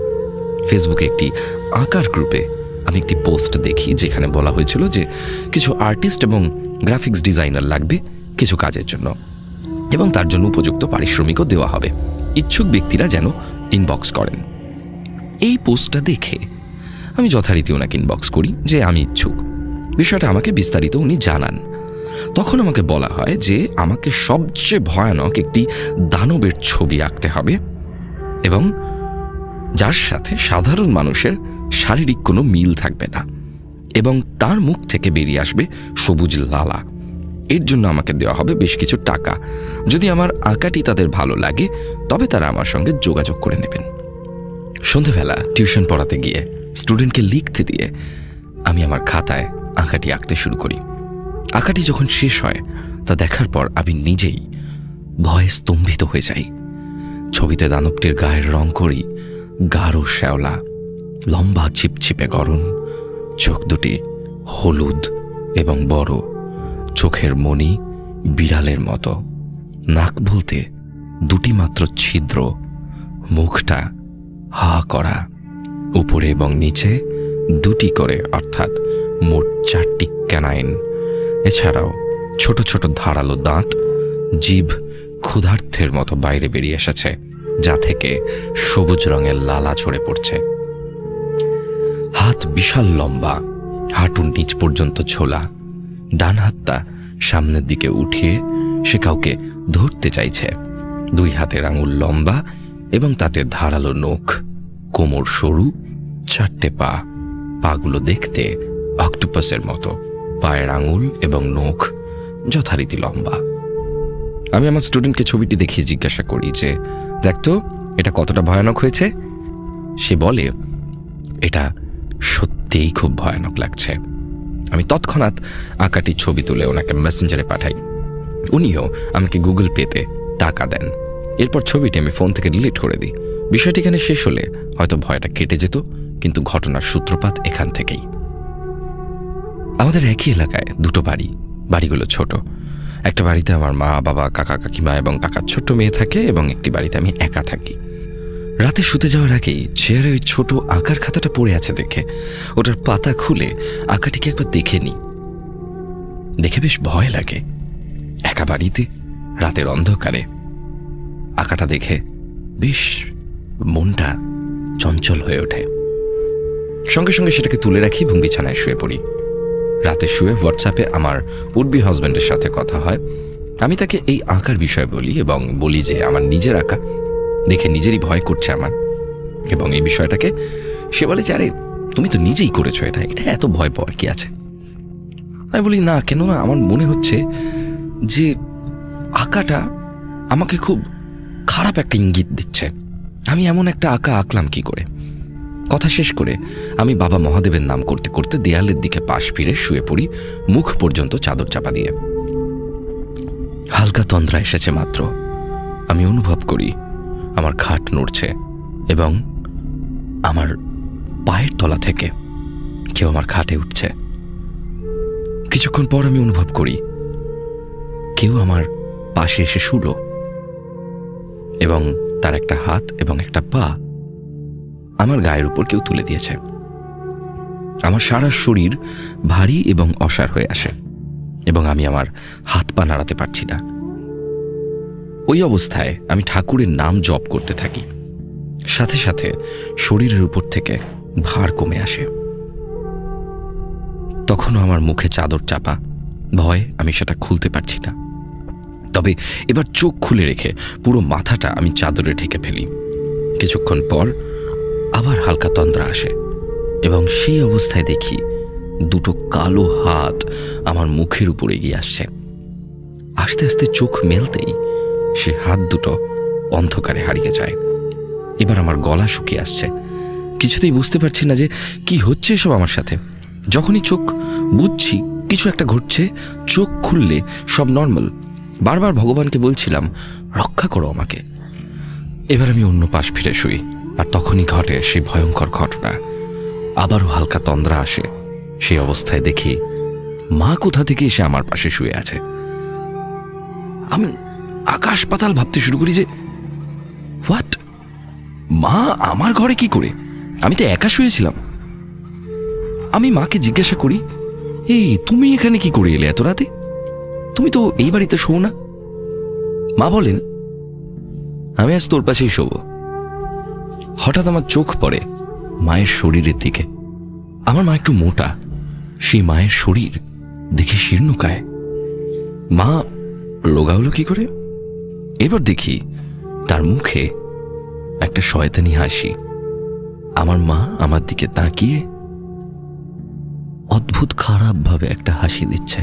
ফেসবুকে একটি আঁকার গ্রুপে আমি একটি পোস্ট দেখি যেখানে বলা হয়েছিল যে কিছু আর্টিস্ট এবং গ্রাফিক্স ডিজাইনার লাগবে কিছু কাজের জন্য এবং তার জন্য উপযুক্ত পারিশ্রমিকও দেওয়া হবে। ইচ্ছুক ব্যক্তিরা যেন ইনবক্স করেন। এই পোস্টটা দেখে আমি যথারীতি ওনাকে ইনবক্স করি যে আমি ইচ্ছুক। বিষয়টা আমাকে বিস্তারিত উনি জানান। তখন আমাকে বলা হয় যে আমাকে সবচেয়ে ভয়ানক একটি দানবের ছবি আঁকতে হবে এবং যার সাথে সাধারণ মানুষের শারীরিক কোনো মিল থাকবে না এবং তার মুখ থেকে বেরিয়ে আসবে সবুজ লালা। এর জন্য আমাকে দেওয়া হবে বেশ কিছু টাকা। যদি আমার আঁকাটি তাদের ভালো লাগে তবে তারা আমার সঙ্গে যোগাযোগ করে নেবেন। সন্ধেবেলা টিউশন পড়াতে গিয়ে স্টুডেন্টকে লিখতে দিয়ে আমি আমার খাতায় আঁকাটি আঁকতে শুরু করি। আঁকাটি যখন শেষ হয় তা দেখার পর আমি নিজেই ভয়ে স্তম্ভিত হয়ে যাই। ছবিতে দানবটির গায়ের রং করি গাঢ় শ্যাওলা, লম্বা ছিপছিপে গরম, চোখ দুটি হলুদ এবং বড়, চোখের মণি বিড়ালের মতো, নাক বলতে 2টি মাত্র ছিদ্র, মুখটা হা করা, উপরে এবং নিচে 2টি করে অর্থাৎ মোট 4টি ক্যানাইন। এছাড়াও ছোট ছোট ধারালো দাঁত, জিভ ক্ষুধার্থের মতো বাইরে বেরিয়ে এসেছে, যা থেকে সবুজ রঙের লালা ঝরে পড়ছে। হাত বিশাল লম্বা, হাঁটুর নিচ পর্যন্ত ঝোলা। ডান হাতটা সামনের দিকে উঠিয়ে সে কাউকে ধরতে চাইছে। 2 হাতের আঙুল লম্বা এবং তাতে ধারালো নখ। কোমর সরু, 4টে পা, পাগুলো দেখতে অক্টোপাসের মতো। পায়ের আঙুল এবং নখ যথারীতি লম্বা। আমি আমার স্টুডেন্টকে ছবিটি দেখিয়ে জিজ্ঞাসা করি যে দেখতো এটা কতটা ভয়ানক হয়েছে। সে বলে এটা সত্যিই খুব ভয়ানক লাগছে। আমি তৎক্ষণাৎ আঁকাটি ছবি তুলে ওনাকে মেসেঞ্জারে পাঠাই। উনিও আমাকে গুগল পেতে টাকা দেন। এরপর ছবিটি আমি ফোন থেকে ডিলিট করে দিই। বিষয়টি এখানে শেষ হলে হয়তো ভয়টা কেটে যেত, কিন্তু ঘটনার সূত্রপাত এখান থেকেই। আমাদের একই এলাকায় 2টো বাড়ি। বাড়িগুলো ছোট। একটা বাড়িতে আমার মা, বাবা, কাকা, কাকিমা এবং কাকার ছোট্ট মেয়ে থাকে এবং একটি বাড়িতে আমি একা থাকি। রাতে শুতে যাওয়ার আগেই চেয়ারে ওই ছোট আঁকার খাতাটা পড়ে আছে দেখে ওটার পাতা খুলে আঁকাটিকে একবার দেখে নিই। দেখে বেশ ভয় লাগে। একা বাড়িতে রাতের অন্ধকারে আঁকাটা দেখে বেশ মনটা চঞ্চল হয়ে ওঠে। সঙ্গে সঙ্গে সেটাকে তুলে রাখি এবং বিছানায় শুয়ে পড়ি। রাতে শুয়ে হোয়াটসঅ্যাপে আমার উডবি হাজব্যান্ডের সাথে কথা হয়। আমি তাকে এই আঁকার বিষয় বলি এবং বলি যে আমার নিজের আঁকা দেখে নিজেরই ভয় করছে আমার, এবং এই বিষয়টাকে সে বলে যে আরে তুমি তো নিজেই করেছো, এটা এত ভয় পাওয়ার কি আছে। আমি বলি না, কেন না, আমার মনে হচ্ছে যে আঁকাটা আমাকে খুব খারাপ একটা ইঙ্গিত দিচ্ছে। আমি এমন একটা আঁকা আঁকলাম কি করে? কথা শেষ করে আমি বাবা মহাদেবের নাম করতে করতে দেয়ালের দিকে পাশ ফিরে শুয়ে পড়ি, মুখ পর্যন্ত চাদর চাপা দিয়ে। হালকা তন্দ্রা এসেছে মাত্র। আমি অনুভব করি আমার খাট নড়ছে এবং আমার পায়ের তলা থেকে কেউ আমার খাটে উঠছে। কিছুক্ষণ পর আমি অনুভব করি কেউ আমার পাশে এসে শুলো এবং তার একটা হাত এবং একটা পা আমার গায়ের উপর কেউ তুলে দিয়েছে। আমার সারা শরীর ভারী এবং অসাড় হয়ে আসে এবং আমি আমার হাত পা নাড়াতে পারছি না। ওই অবস্থায় আমি ঠাকুরের নাম জপ করতে থাকি, সাথে সাথে শরীরের উপর থেকে ভার কমে আসে। তখনও আমার মুখে চাদর চাপা, ভয় আমি সেটা খুলতে পারছি না। তবে এবার চোখ খুলে রেখে পুরো মাথাটা আমি চাদরে ঢেকে ফেলি। কিছুক্ষণ পর আবার হালকা তন্দ্রা আসে এবং সেই অবস্থায় দেখি দুটো কালো হাত আমার মুখের উপর এগিয়ে আসছে। আস্তে আস্তে চোখ মেলতেই সে হাত দুটো অন্ধকারে হারিয়ে যায়। এবার আমার গলা শুকিয়ে আসছে, কিছুতেই বুঝতে পারছি না যে কি হচ্ছে এসব আমার সাথে। যখনই চোখ বুঝছি কিছু একটা ঘটছে, চোখ খুললে সব নর্মাল। বারবার ভগবানকে বলছিলাম, রক্ষা করো আমাকে। এবার আমি অন্য পাশ ফিরে শুই, আর তখনই ঘটে সেই ভয়ঙ্কর ঘটনা। আবারও হালকা তন্দ্রা আসে। সেই অবস্থায় দেখি মা কোথা থেকে এসে আমার পাশে শুয়ে আছে। আমি আকাশ পাতাল ভাবতে শুরু করি যে হোয়াট, মা আমার ঘরে কি করে? আমি তো একা শুয়েছিলাম। আমি মাকে জিজ্ঞাসা করি, এই তুমি এখানে কি করে এলে এত রাতে? তুমি তো এই বাড়িতে শোও না। মা বলেন, আমি আজ তোর পাশেই শোবো। হঠাৎ আমার চোখ পড়ে মায়ের শরীরের দিকে। আমার মা একটু মোটা, সেই মায়ের শরীর দেখে শীর্ণকায়। মা রোগা হলো কি করে? এবার দেখি তার মুখে একটা শয়তানি হাসি। আমার মা আমার দিকে তাকিয়ে অদ্ভুত খারাপ ভাবে একটা হাসি দিচ্ছে।